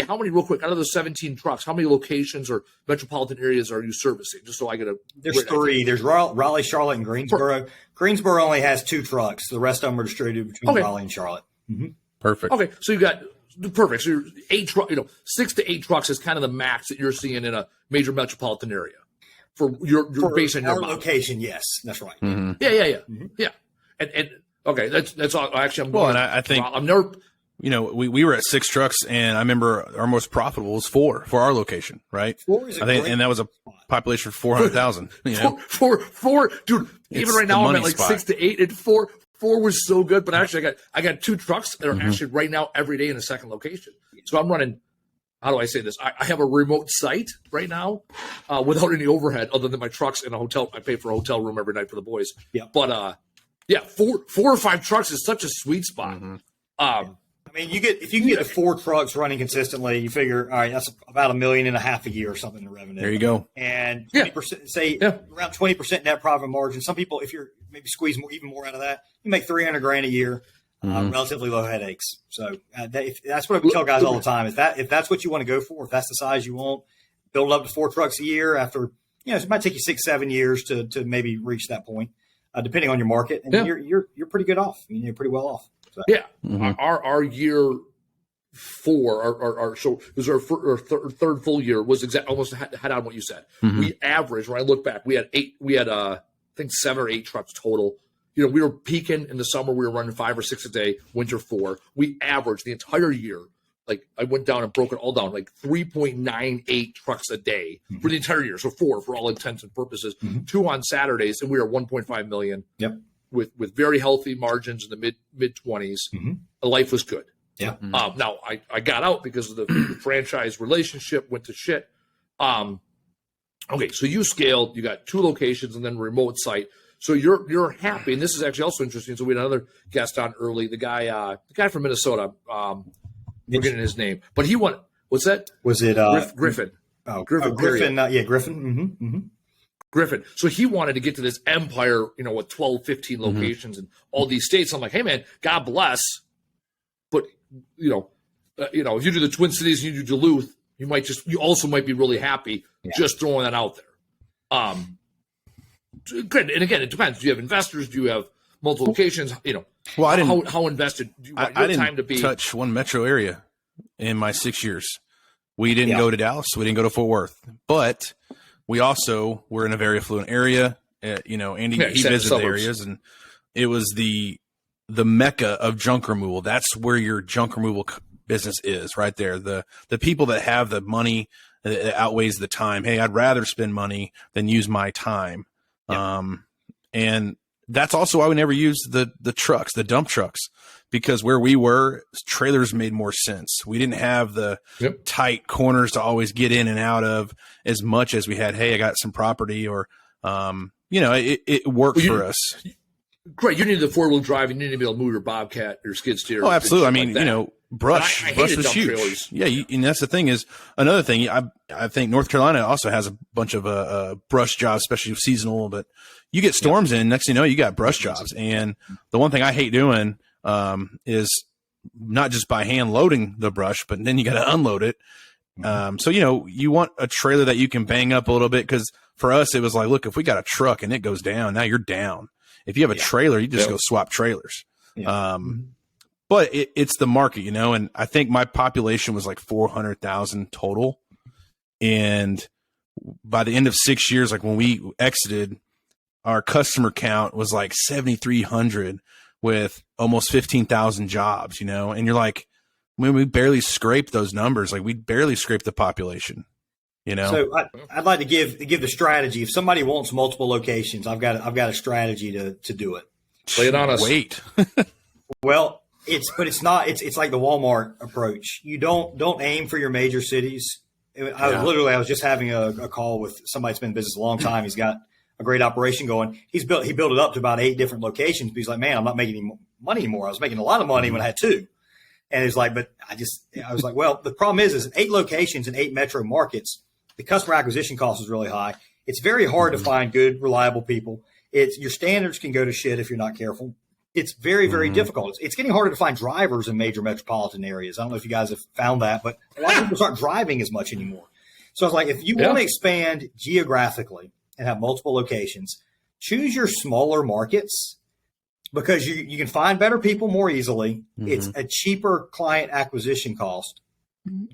S1: how many, real quick, out of those 17 trucks, how many locations or metropolitan areas are you servicing? Just so I get
S3: There's 3. There's Raleigh, Charlotte, and Greensboro. Greensboro only has 2 trucks. The rest of them are distributed between Raleigh and Charlotte.
S2: Perfect.
S1: Okay, so you got. Perfect. So you're 8 6 to 8 trucks is kind of the max that you're seeing in a major metropolitan area for your base and your
S3: location. Yes, that's right.
S1: Yeah. And okay, that's all. Actually,
S2: I think
S1: I'm never.
S2: We were at 6 trucks, and I remember our most profitable was 4 for our location, right?
S3: 4 is
S2: and that was a population of 400,000.
S1: Four, dude. Even right now, I'm at like 6 to 8, and 4 was so good, but actually I got 2 trucks that are actually right now every day in a second location. So I'm running, how do I say this? I have a remote site right now without any overhead other than my trucks and a hotel. I pay for a hotel room every night for the boys. Yeah. But 4 or 5 trucks is such a sweet spot.
S3: If you can get 4 trucks running consistently, you figure, all right, that's about $1.5 million a year or something in revenue.
S2: There you go.
S3: And 20%, around 20% net profit margin. Some people, if you're maybe squeeze even more out of that, you make $300,000 a year, relatively low headaches. So that's what I tell guys all the time. If that's what you want to go for, if that's the size you want, build up to 4 trucks a year. After it might take you 6-7 years to maybe reach that point, depending on your market. And you're pretty good off. You're pretty well off. So.
S1: Yeah, our year 4, so it was our third full year, was almost head on what you said. We averaged, when I look back, we had 7 or 8 trucks total. We were peaking in the summer. We were running 5 or 6 a day. Winter 4. We averaged the entire year. Like I went down and broke it all down, like 3.98 trucks a day for the entire year. So 4 for all intents and purposes. 2 on Saturdays, and we were 1.5 million.
S3: Yep.
S1: With very healthy margins in the mid 20s. Life was good.
S3: Yeah.
S1: Now I got out because of the franchise relationship went to shit. Okay, so you scaled. You got 2 locations and then remote site. So you're happy, and this is actually also interesting. So we had another guest on early, the guy from Minnesota. We're getting his name, but he won. What's that?
S3: Was it
S1: Griffin?
S3: Griffin. Griffin.
S1: Griffin. So he wanted to get to this empire, with 12, 15 locations in all these states. I'm like, hey man, God bless. But if you do the Twin Cities and you do Duluth, you also might be really happy just throwing that out there. Good. And again, it depends. Do you have investors? Do you have multiple locations,
S2: Well, I didn't.
S1: how invested do you want
S2: I
S1: your
S2: didn't
S1: time to be?
S2: touch one metro area in my 6 years. We didn't go to Dallas. We didn't go to Fort Worth. But we also were in a very affluent area. Andy, he visited the areas, and it was the mecca of junk removal. That's where your junk removal business is, right there. The people that have the money that outweighs the time. Hey, I'd rather spend money than use my time. And that's also why we never used the trucks, the dump trucks, because where we were, trailers made more sense. We didn't have the tight corners to always get in and out of as much as we had. Hey, I got some property, or it worked for us.
S1: Great. You need the 4-wheel drive. You need to be able to move your Bobcat or skid steer.
S2: Oh, absolutely. I mean,
S1: like
S2: brush was huge.
S1: Trailers.
S2: Yeah. And that's the thing is another thing. I think North Carolina also has a bunch of brush jobs, especially seasonal, but you get storms in, next thing you know, you got brush jobs. And the one thing I hate doing, is not just by hand loading the brush, but then you got to unload it. So, you want a trailer that you can bang up a little bit. Cause for us, it was like, look, if we got a truck and it goes down, now you're down. If you have a trailer, you just go swap trailers. But it's the market, and I think my population was like 400,000 total. And by the end of 6 years, like when we exited, our customer count was like 7,300 with almost 15,000 jobs, and you're like, we barely scraped those numbers. Like we barely scraped the population.
S3: So I'd like to give the strategy. If somebody wants multiple locations, I've got a strategy to do it.
S1: Lay it on us.
S2: Wait.
S3: Well, it's not. It's like the Walmart approach. You don't aim for your major cities. I was just having a call with somebody that's been in business a long time. He's got a great operation going. He built it up to about 8 different locations. But he's like, man, I'm not making any money anymore. I was making a lot of money when I had 2. And it's like, but I was like, well, the problem is 8 locations in 8 metro markets. The customer acquisition cost is really high. It's very hard to find good, reliable people. Your standards can go to shit if you're not careful. It's very, very difficult. It's getting harder to find drivers in major metropolitan areas. I don't know if you guys have found that, but a lot of people aren't driving as much anymore. So I was like, if you want to expand geographically and have multiple locations, choose your smaller markets because you can find better people more easily. It's a cheaper client acquisition cost.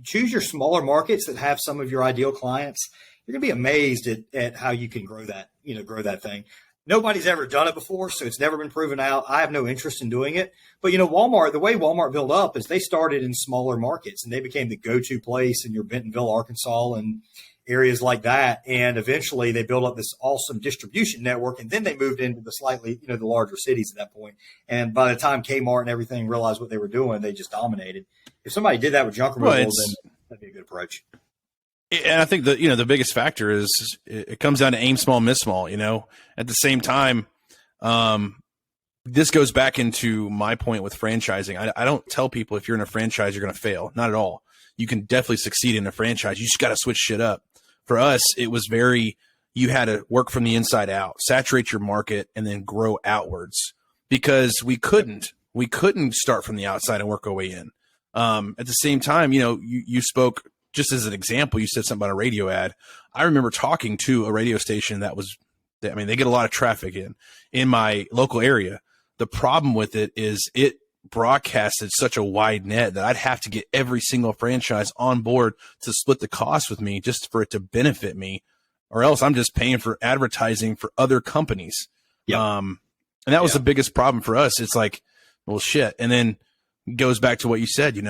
S3: Choose your smaller markets that have some of your ideal clients. You're going to be amazed at how you can grow that thing. Nobody's ever done it before, so it's never been proven out. I have no interest in doing it. But, Walmart, the way Walmart built up is they started in smaller markets, and they became the go-to place in your Bentonville, Arkansas, and areas like that. And eventually they built up this awesome distribution network, and then they moved into the slightly, the larger cities at that point. And by the time Kmart and everything realized what they were doing, they just dominated. If somebody did that with junk removal, then that'd be a good approach.
S2: And I think the biggest factor is it comes down to aim small, miss small. At the same time, this goes back into my point with franchising. I don't tell people if you're in a franchise you're going to fail. Not at all. You can definitely succeed in a franchise. You just got to switch shit up. For us, it was you had to work from the inside out, saturate your market, and then grow outwards because we couldn't start from the outside and work our way in. At the same time, you spoke just as an example, you said something about a radio ad. I remember talking to a radio station they get a lot of traffic in my local area. The problem with it is it broadcasted such a wide net that I'd have to get every single franchise on board to split the cost with me just for it to benefit me, or else I'm just paying for advertising for other companies.
S3: Yep.
S2: And that was the biggest problem for us. It's like, well, shit. And then it goes back to what you said,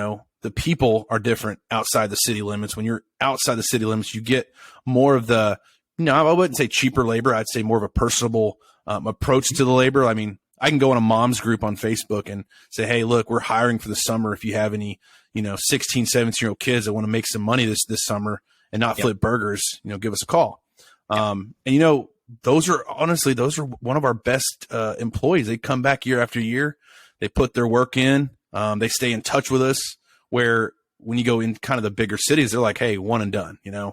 S2: the people are different outside the city limits. When you're outside the city limits, you get more of I wouldn't say cheaper labor. I'd say more of a personable approach to the labor. I mean, I can go in a mom's group on Facebook and say, hey, look, we're hiring for the summer. If you have any, 16, 17-year-old kids that want to make some money this summer and not flip burgers, give us a call. And, those are one of our best employees. They come back year after year. They put their work in. They stay in touch with us, where when you go in kind of the bigger cities, they're like, hey, one and done,
S1: Yeah,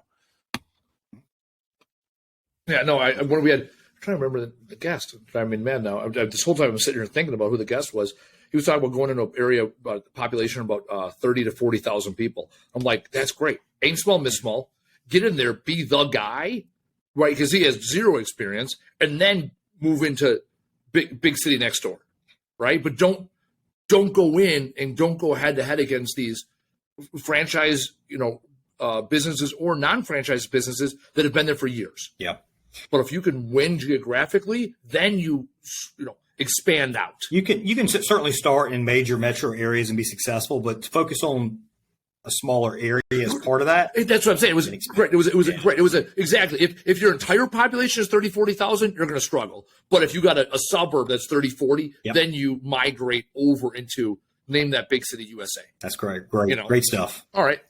S1: no, when we had, I'm trying to remember the guest. I mean, man, now this whole time I'm sitting here thinking about who the guest was. He was talking about going into an area about population of about 30 to 40,000 people. I'm like, that's great. Aim small, miss small. Get in there, be the guy, right? Because he has zero experience, and then move into big city next door, right? But don't go in and don't go head to head against these franchise, businesses or non-franchise businesses that have been there for years.
S3: Yeah.
S1: But if you can win geographically, then you expand out.
S3: You can certainly start in major metro areas and be successful, but to focus on a smaller area as part of that.
S1: That's what I'm saying. It was great. It was great. It was exactly. If your entire population is 30, 40,000, you're going to struggle. But if you got a suburb that's 30, 40, then you migrate over into name that big city USA.
S3: That's correct. Great. Great stuff.
S1: All right.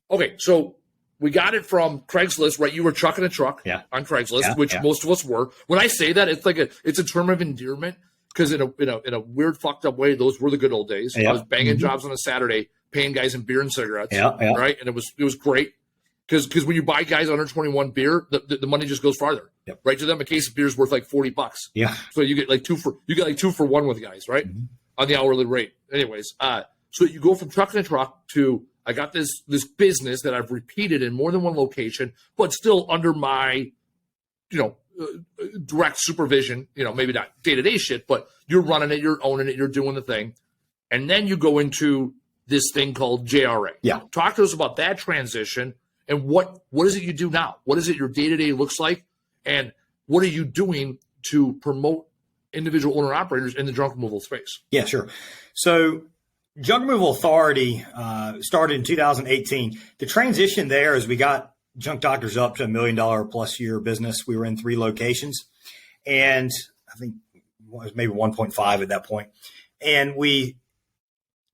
S1: Okay. So we got it from Craigslist, right? You were trucking a truck on Craigslist, which most of us were. When I say that, it's a term of endearment because in a weird, fucked up way, those were the good old days. I was banging jobs on a Saturday, paying guys in beer and cigarettes, right? And it was great because when you buy guys under 21 beer, the money just goes farther, right? To them, a case of beer is worth like $40.
S3: Yeah.
S1: So you get like two for one with guys, right? On the hourly rate. Anyways, so you go from truck to truck to I got this business that I've repeated in more than one location, but still under my, direct supervision. Maybe not day-to-day shit, but you're running it, you're owning it, you're doing the thing, and then you go into this thing called JRA.
S3: Yeah.
S1: Talk to us about that transition and what is it you do now? What is it your day-to-day looks like? And what are you doing to promote individual owner operators in the junk removal space?
S3: Yeah, sure. So Junk Removal Authority started in 2018. The transition there is we got Junk Doctors up to $1 million plus year business. We were in 3 locations, and I think it was maybe 1.5 at that point. And we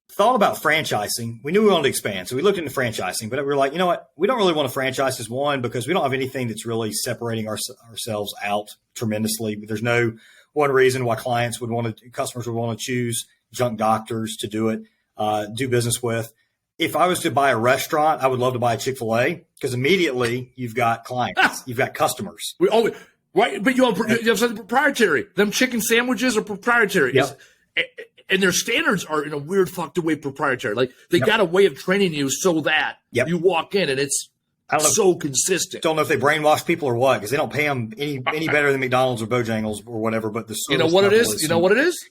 S3: thought about franchising. We knew we wanted to expand, so we looked into franchising. But we were like, you know what? We don't really want to franchise as one because we don't have anything that's really separating ourselves out tremendously. But there's no one reason why customers would want to choose Junk Doctors to do it, do business with. If I was to buy a restaurant, I would love to buy a Chick-fil-A because immediately you've got clients, you've got customers.
S1: Right, but you have something proprietary. Them chicken sandwiches are proprietary.
S3: Yep.
S1: And their standards are in a weird, fucked away proprietary. Like they got a way of training you so that you walk in and it's so consistent.
S3: Don't know if they brainwash people or what because they don't pay them any better than McDonald's or Bojangles or whatever. But the
S1: you know what it is. You know what it is.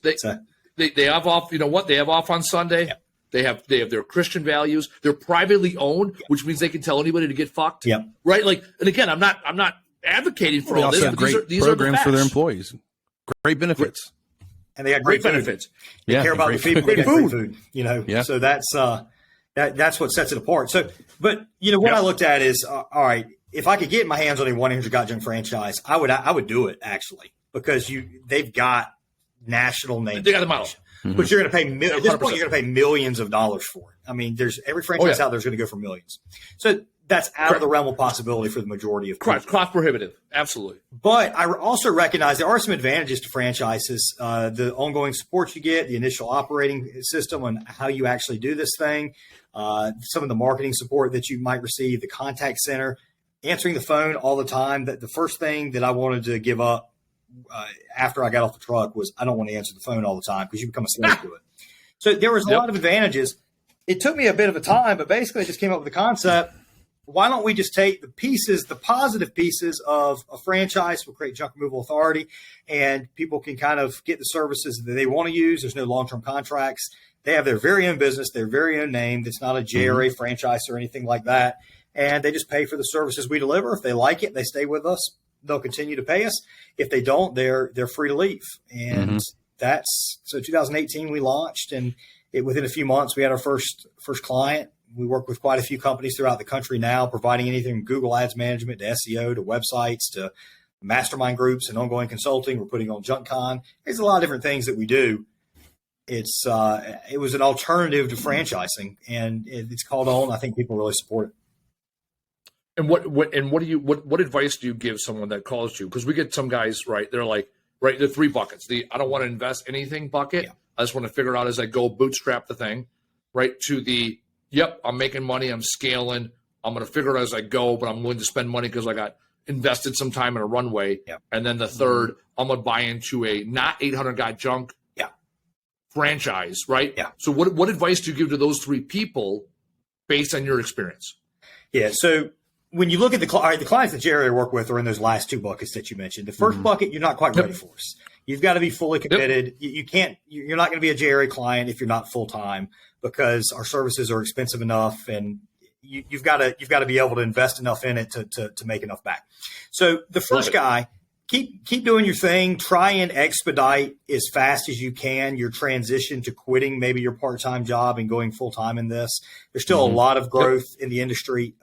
S1: They have off. You know what? They have off on Sunday. Yep. They have their Christian values. They're privately owned, which means they can tell anybody to get fucked.
S3: Yep.
S1: Right. Like, and again, I'm not advocating for all this.
S2: Have great
S1: these
S2: programs
S1: are
S2: for their employees. Great benefits.
S3: And they got
S1: great benefits.
S3: They care about the people.
S1: Great
S3: food. So that's what sets it apart. So, but what I looked at is all right. If I could get my hands on a 100 Got Junk franchise, I would do it actually because they've got national names.
S1: They got the model.
S3: Mm-hmm. But you're going to pay at this point. You're going to pay millions of dollars for it. I mean, there's every franchise out there is going to go for millions. So that's out of the realm of possibility for the majority of people.
S1: Cost prohibitive, absolutely.
S3: But I also recognize there are some advantages to franchises: the ongoing support you get, the initial operating system, on how you actually do this thing, some of the marketing support that you might receive, the contact center, answering the phone all the time. That the first thing that I wanted to give up. After I got off the truck was I don't want to answer the phone all the time because you become a slave to it. So there was a lot of advantages. It took me a bit of a time, but basically I just came up with the concept. Why don't we just take the positive pieces of a franchise? We'll create Junk Removal Authority and people can kind of get the services that they want to use. There's no long-term contracts. They have their very own business, their very own name. That's not a JRA franchise or anything like that. And they just pay for the services we deliver. If they like it, they stay with us. They'll continue to pay us. If they don't, they're free to leave. And so 2018 we launched, and within a few months we had our first client. We work with quite a few companies throughout the country now, providing anything from Google Ads management to SEO to websites to mastermind groups and ongoing consulting. We're putting on JunkCon. There's a lot of different things that we do. It was an alternative to franchising, and it's called on. I think people really support it.
S1: And what advice do you give someone that calls you? Because we get some guys, right? They're like, right, the 3 buckets. I don't want to invest anything bucket. Yeah. I just want to figure out as I go, bootstrap the thing, right? To the, I'm making money, I'm scaling, I'm going to figure it out as I go, but I'm willing to spend money because I got invested some time in a runway. Yeah. And then the third, I'm going to buy into a not 800 Got Junk franchise, right?
S3: Yeah.
S1: So what advice do you give to those 3 people based on your experience?
S3: Yeah. So when you look at the clients that Jerry work with are in those last 2 buckets that you mentioned. The first bucket, you're not quite ready for us. You've got to be fully committed. You can't. You're not going to be a JRA client if you're not full time, because our services are expensive enough, and you've got to be able to invest enough in it to make enough back. So the first guy, keep doing your thing. Try and expedite as fast as you can your transition to quitting maybe your part-time job and going full-time in this. There's still a lot of growth in the industry.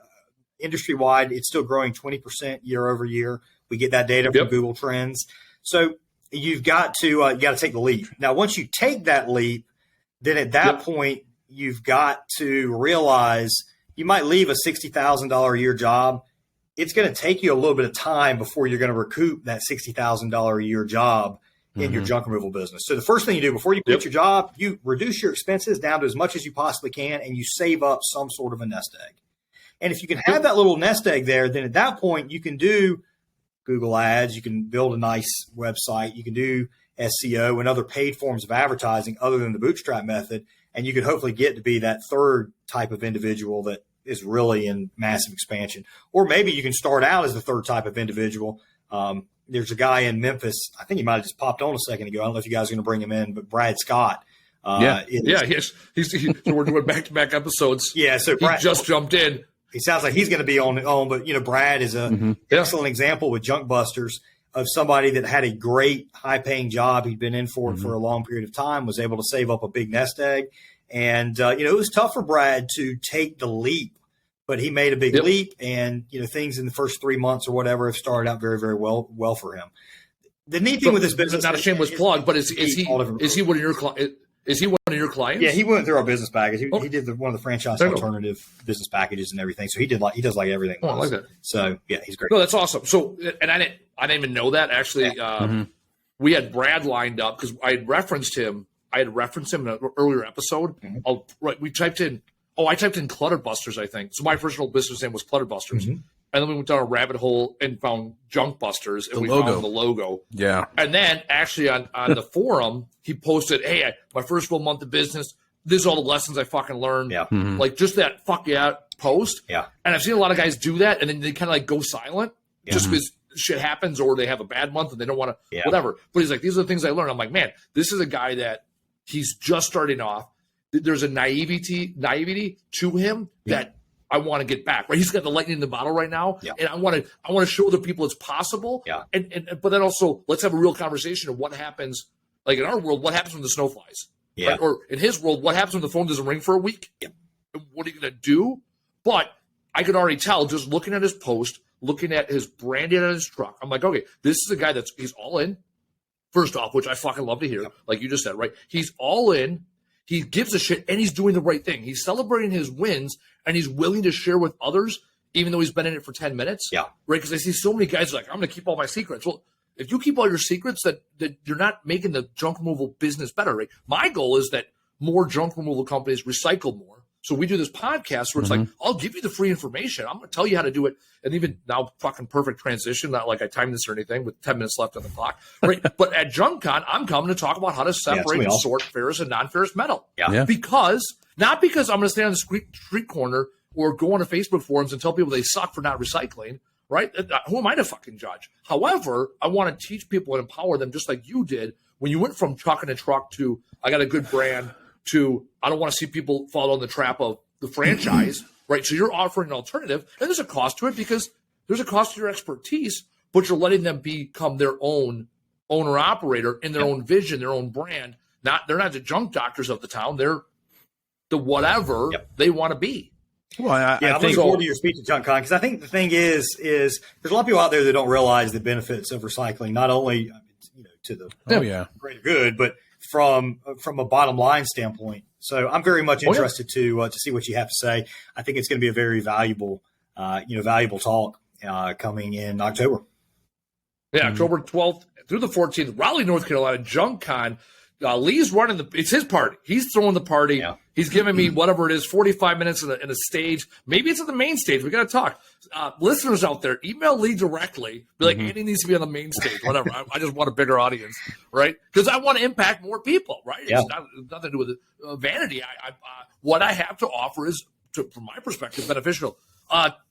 S3: Industry-wide, it's still growing 20% year over year. We get that data from Google Trends. So you've got to take the leap. Now, once you take that leap, then at that point, you've got to realize you might leave a $60,000 a year job. It's going to take you a little bit of time before you're going to recoup that $60,000 a year job in your junk removal business. So the first thing you do before you quit your job, you reduce your expenses down to as much as you possibly can, and you save up some sort of a nest egg. And if you can have that little nest egg there, then at that point you can do Google ads, you can build a nice website, you can do SEO and other paid forms of advertising other than the bootstrap method, and you could hopefully get to be that third type of individual that is really in massive expansion. Or maybe you can start out as the third type of individual. There's a guy in Memphis, I think he might have just popped on a second ago. I don't know if you guys are going to bring him in, but Brad Scott.
S1: He's we're doing back-to-back episodes.
S3: Yeah, so Brad
S1: just jumped in.
S3: He sounds like he's going to be on, but Brad is an excellent example with Junk Busters of somebody that had a great high-paying job he'd been in for a long period of time, was able to save up a big nest egg. And, it was tough for Brad to take the leap, but he made a big leap, and, things in the first 3 months or whatever have started out very, very well for him. The neat thing with this business,
S1: not a shameless plug, but is he one of your clients? Is he one of your clients?
S3: Yeah, he went through our business package. He did one of the franchise alternative business packages and everything. So he does like everything.
S1: Oh, I like that.
S3: So yeah, he's great.
S1: No, that's awesome. So, and I didn't even know that actually. We had Brad lined up because I had referenced him. in an earlier episode. I typed in Clutter Busters, I think. So my original business name was Clutter Busters. And then we went down a rabbit hole and found Junk Busters, and found the logo.
S2: Yeah.
S1: And then actually on the forum, he posted, "Hey, my first full month of business. This is all the lessons I fucking learned."
S3: Yeah.
S1: Like just that fuck yeah post.
S3: Yeah.
S1: And I've seen a lot of guys do that, and then they kind of like go silent just because shit happens, or they have a bad month and they don't want to whatever. But he's like, "These are the things I learned." I'm like, man, this is a guy that he's just starting off. There's a naivety to him that I want to get back, right? He's got the lightning in the bottle right now, and I want to show other people it's possible.
S3: Yeah.
S1: But then also let's have a real conversation of what happens, like in our world, what happens when the snow flies, right? Or in his world, what happens when the phone doesn't ring for a week?
S3: Yeah.
S1: What are you gonna do? But I could already tell just looking at his post, looking at his branding on his truck. I'm like, okay, this is a guy he's all in. First off, which I fucking love to hear, like you just said, right? He's all in. He gives a shit, and he's doing the right thing. He's celebrating his wins, and he's willing to share with others, even though he's been in it for 10 minutes.
S3: Yeah.
S1: Right? Because I see so many guys like, I'm going to keep all my secrets. Well, if you keep all your secrets, that you're not making the junk removal business better, right? My goal is that more junk removal companies recycle more. So we do this podcast where it's like, I'll give you the free information. I'm going to tell you how to do it. And even now, fucking perfect transition. Not like I timed this or anything with 10 minutes left on the clock. Right. But at JunkCon, I'm coming to talk about how to separate and sort ferrous and non-ferrous metal.
S3: Yeah.
S1: Not because I'm going to stand on the street corner or go on to Facebook forums and tell people they suck for not recycling. Right. Who am I to fucking judge? However, I want to teach people and empower them just like you did when you went from trucking a truck to I got a good brand to I don't want to see people fall in the trap of the franchise, right? So you're offering an alternative, and there's a cost to it because there's a cost to your expertise, but you're letting them become their own owner-operator in their own vision, their own brand. They're not the junk doctors of the town. They're the whatever they want to be.
S3: Well, I'm looking forward to your speech at JunkCon because I think the thing is there's a lot of people out there that don't realize the benefits of recycling, not only to the greater good, but from a bottom line standpoint. So I'm very much interested to see what you have to say. I think it's going to be a very valuable talk coming in October.
S1: Yeah, October 12th through the 14th, Raleigh, North Carolina, JunkCon. Lee's running it's his party. He's throwing the party. Yeah. He's giving me whatever it is, 45 minutes in a stage. Maybe it's at the main stage. We got to talk. Listeners out there, email Lee directly. Be like, Andy needs to be on the main stage, whatever. I just want a bigger audience, right? Because I want to impact more people, right? It's nothing to do with vanity. What I have to offer is, from my perspective, beneficial.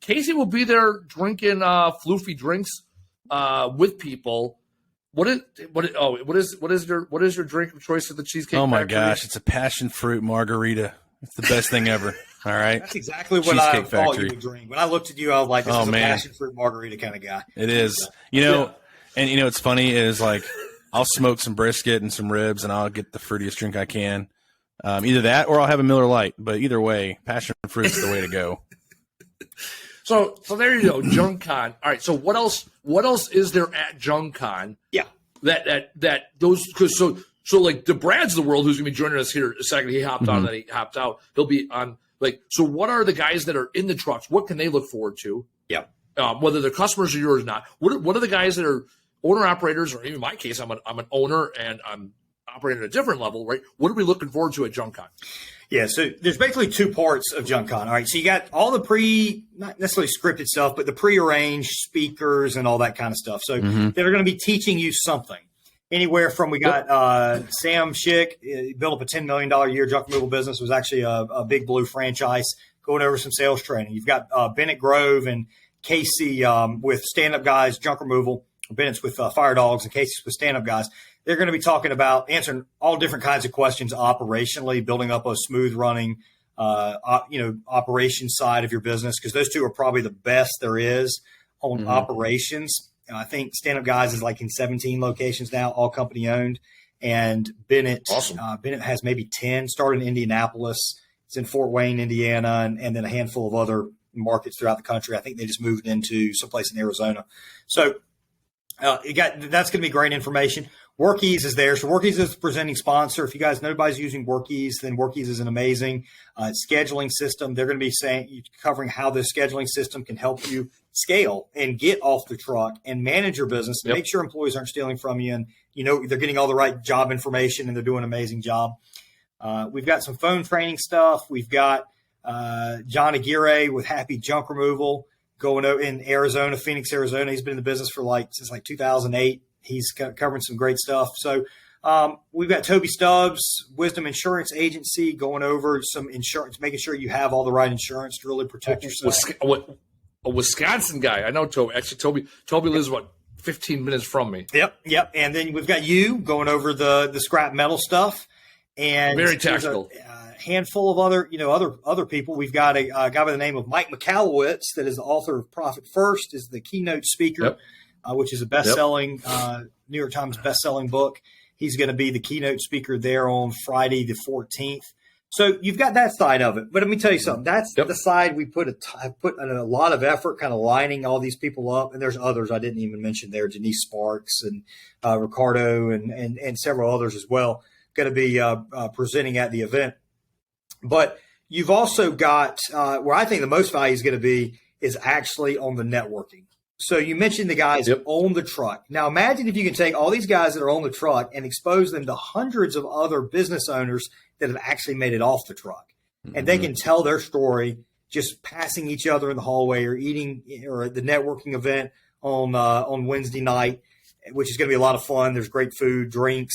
S1: Casey will be there drinking floofy drinks with people. what is your drink of choice at the Cheesecake
S2: Oh my
S1: Factory?
S2: gosh, it's a passion fruit margarita. It's the best thing ever. All right.
S3: That's exactly what I
S2: Cheesecake
S3: thought
S2: Factory.
S3: you would drink. When I looked at you, I was like, this
S2: Oh,
S3: is a
S2: man.
S3: passion fruit margarita kind of guy.
S2: It is. And what's funny is like I'll smoke some brisket and some ribs and I'll get the fruitiest drink I can. Either that or I'll have a Miller Lite. But either way, passion fruit is the way to go.
S1: So there you go, JunkCon. All right. So what else is there at JunkCon?
S3: Yeah.
S1: That those because so like the Brads of the world who's gonna be joining us here in a second. He hopped on and then he hopped out. He'll be on like so. What are the guys that are in the trucks? What can they look forward to?
S3: Yeah.
S1: Whether they're customers or yours or not. What are the guys that are owner operators, or even in my case, I'm an owner and I'm operating at a different level, right? What are we looking forward to at JunkCon?
S3: Yeah, so there's basically two parts of JunkCon. All right, so you got all the not necessarily scripted stuff, but the prearranged speakers and all that kind of stuff. So they're going to be teaching you something. Anywhere from we got Sam Schick, built up a $10 million a year junk removal business, was actually a Big Blue franchise, going over some sales training. You've got Bennett Grove and Casey with Stand Up Guys Junk Removal. Bennett's with Fire Dogs and Casey's with Stand Up Guys. They're going to be talking about answering all different kinds of questions operationally, building up a smooth running, operations side of your business, because those two are probably the best there is on operations. I think Stand Up Guys is like in 17 locations now, all company owned, and Bennett Bennett has maybe 10. Started in Indianapolis, it's in Fort Wayne, Indiana, and then a handful of other markets throughout the country. I think they just moved into someplace in Arizona. So that's going to be great information. Workies is there. So Workies is the presenting sponsor. If you guys, nobody's using Workies, then Workies is an amazing scheduling system. They're going to be covering how the scheduling system can help you scale and get off the truck and manage your business. Make sure employees aren't stealing from you, and they're getting all the right job information and they're doing an amazing job. We've got some phone training stuff. We've got John Aguirre with Happy Junk Removal going in Arizona, Phoenix, Arizona. He's been in the business for since 2008. He's covering some great stuff. So we've got Toby Stubbs, Wisdom Insurance Agency, going over some insurance, making sure you have all the right insurance to really protect yourself.
S1: A Wisconsin guy. I know Toby. Actually, Toby lives about 15 minutes from me.
S3: Yep. And then we've got you going over the scrap metal stuff. And
S1: very tactical.
S3: A handful of other people. We've got a guy by the name of Mike McAlowitz that is the author of Profit First, is the keynote speaker. Which is a best-selling New York Times best-selling book. He's going to be the keynote speaker there on Friday the 14th. So you've got that side of it. But let me tell you something. That's the side we put a lot of effort kind of lining all these people up. And there's others I didn't even mention there, Denise Sparks and Ricardo and several others as well, going to be presenting at the event. But you've also got where I think the most value is going to be is actually on the networking. So you mentioned the guys that own the truck. Now imagine if you can take all these guys that are on the truck and expose them to hundreds of other business owners that have actually made it off the truck. And they can tell their story just passing each other in the hallway or eating or at the networking event on Wednesday night, which is going to be a lot of fun. There's great food, drinks.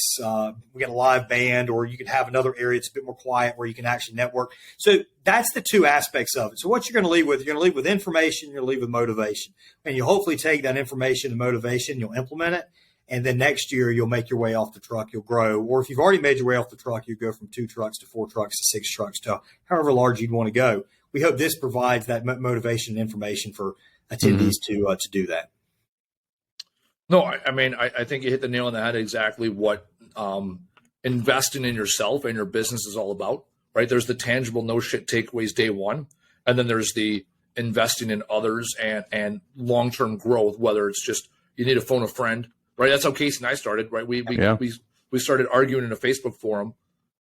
S3: We got a live band, or you could have another area that's a bit more quiet where you can actually network. So that's the two aspects of it. So what you're going to leave with, you're going to leave with information, you're going to leave with motivation. And you'll hopefully take that information and motivation, you'll implement it. And then next year you'll make your way off the truck, you'll grow. Or if you've already made your way off the truck, you go from 2 trucks to 4 trucks to 6 trucks to however large you'd want to go. We hope this provides that motivation and information for attendees to do that.
S1: No, I think you hit the nail on the head exactly what investing in yourself and your business is all about, right? There's the tangible no shit takeaways day one, and then there's the investing in others and long-term growth, whether it's just you need to phone a friend, right? That's how Casey and I started, right? We started arguing in a Facebook forum,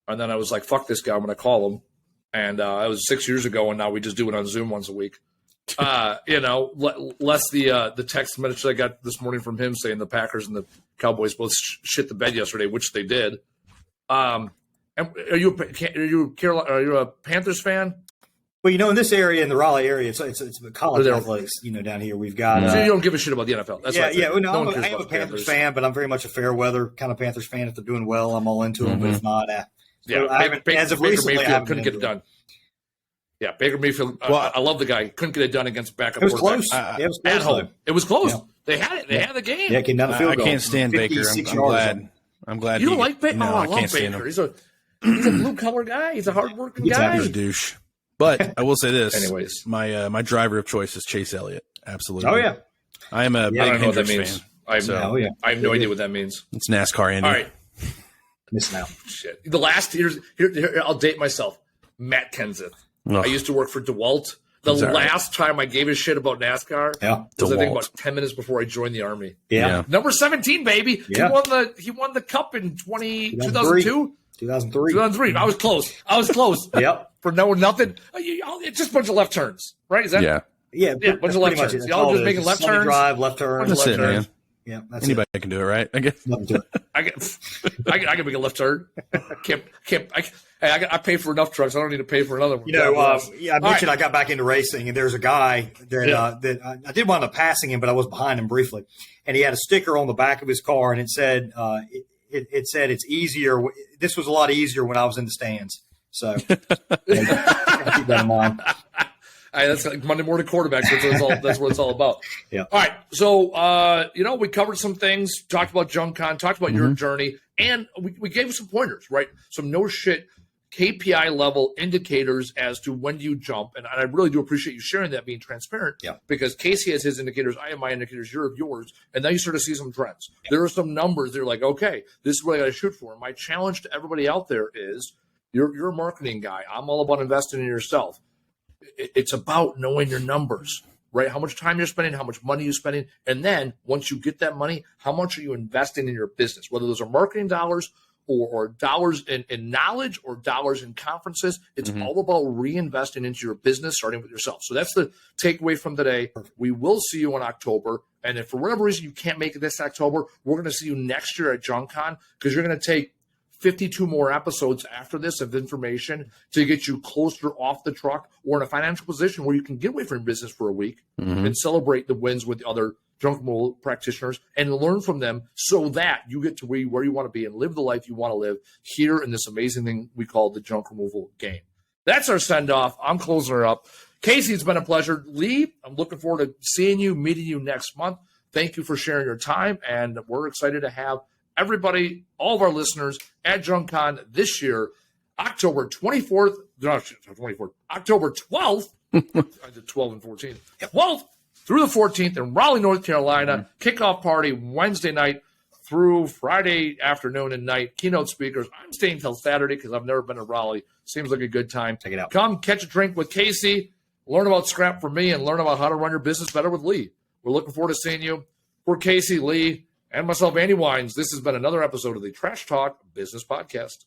S1: and then I was like, fuck this guy, I'm going to call him. And that was 6 years ago, and now we just do it on Zoom once a week. Less the text message I got this morning from him saying the Packers and the Cowboys both shit the bed yesterday, which they did. And are you a Panthers fan?
S3: Well, in this area, in the Raleigh area, it's college athletics. Down here we've got.
S1: So you don't give a shit about the NFL. That's
S3: I am a Panthers fan, but I'm very much a fair weather kind of Panthers fan. If they're doing well, I'm all into them. But if not, as of recently, I
S1: couldn't get it done. Yeah, Baker Mayfield. I love the guy. Couldn't get it done against backup.
S3: It was close.
S1: At home. It was close. They had it. They had the game.
S3: Yeah, came down the field
S2: I
S3: goal.
S2: can't stand Baker.
S3: 56
S2: I'm
S3: yards.
S2: glad. I'm glad.
S1: You don't like Baker?
S2: No,
S1: Oh, I
S2: can't
S1: love
S2: stand
S1: Baker.
S2: him.
S1: He's a blue collar guy. He's a hardworking
S3: He's
S1: guy.
S2: He's a douche. But I will say this.
S1: Anyways.
S2: My driver of choice is Chase Elliott. Absolutely.
S3: Oh, yeah.
S2: I am a
S1: I
S2: big
S1: don't know what that
S2: Hendricks
S1: means.
S2: fan.
S3: Oh, yeah.
S1: I have no idea what that means.
S2: It's NASCAR, Andy.
S1: All right.
S3: Missing out.
S1: Shit. The last here I'll date myself. Matt Kenseth.
S2: Ugh.
S1: I used to work for DeWalt. The
S2: Is that right?
S1: last time I gave a shit about NASCAR
S3: Yeah.
S1: was I think
S2: DeWalt.
S1: about 10 minutes before I joined the Army.
S3: Yeah.
S1: Number 17, baby.
S3: Yeah.
S1: He won the cup in 2002?
S3: 2003.
S1: 2003. I was close.
S3: Yep.
S1: For nothing. It's just a bunch of left turns, right? Is that
S2: Yeah.
S3: Yeah,
S1: Yeah, bunch of left
S3: pretty much
S1: turns.
S3: it.
S1: Y'all
S3: That's
S1: just
S3: all it
S1: making
S3: is.
S1: left
S3: Sunny
S1: turns?
S3: drive, left turn.
S1: Bunch of
S2: That's
S1: left
S2: it,
S1: turns.
S2: man.
S3: Yeah, that's
S2: Anybody can do it, right? I guess.
S3: it. Nothing to it.
S1: I can make a left turn. I pay for enough trucks. I don't need to pay for another one.
S3: You know,
S1: God bless.
S3: I mentioned I got back into racing, and there's a guy that that I did wind up passing him, but I was behind him briefly, and he had a sticker on the back of his car, and it said it said it's easier. This was a lot easier when I was in the stands. So keep that in mind.
S1: Hey, that's like Monday morning quarterbacks. That's what it's all about.
S3: Yeah.
S1: All right. So, we covered some things, talked about JunkCon, talked about your journey, and we gave some pointers, right? Some no shit KPI level indicators as to when do you jump. And I really do appreciate you sharing that, being transparent.
S3: Yeah.
S1: Because Casey has his indicators, I have my indicators, you have yours. And now you start to see some trends. There are some numbers that are like, okay, this is what I got to shoot for. And my challenge to everybody out there is you're a marketing guy. I'm all about investing in yourself. It's about knowing your numbers, right? How much time you're spending, how much money you're spending. And then once you get that money, how much are you investing in your business? Whether those are marketing dollars or dollars in knowledge or dollars in conferences, it's all about reinvesting into your business, starting with yourself. So that's the takeaway from today. We will see you in October. And if for whatever reason you can't make it this October, we're going to see you next year at JunkCon because you're going to take 52 more episodes after this of information to get you closer off the truck or in a financial position where you can get away from business for a week and celebrate the wins with the other junk removal practitioners and learn from them so that you get to where you want to be and live the life you want to live here in this amazing thing we call the junk removal game. That's our send-off. I'm closing her up. Casey, it's been a pleasure. Lee, I'm looking forward to seeing you, meeting you next month. Thank you for sharing your time, and we're excited to have everybody, all of our listeners at JunkCon this year, October 24th, October 12th, I did 12 and 14, 12th through the 14th in Raleigh, North Carolina. Kickoff party Wednesday night through Friday afternoon and night. Keynote speakers. I'm staying till Saturday because I've never been to Raleigh. Seems like a good time.
S3: Check it out.
S1: Come catch a drink with Casey, learn about Scrap for me, and learn about how to run your business better with Lee. We're looking forward to seeing you. For Casey, Lee, and myself, Andy Wines, this has been another episode of the Trash Talk Business Podcast.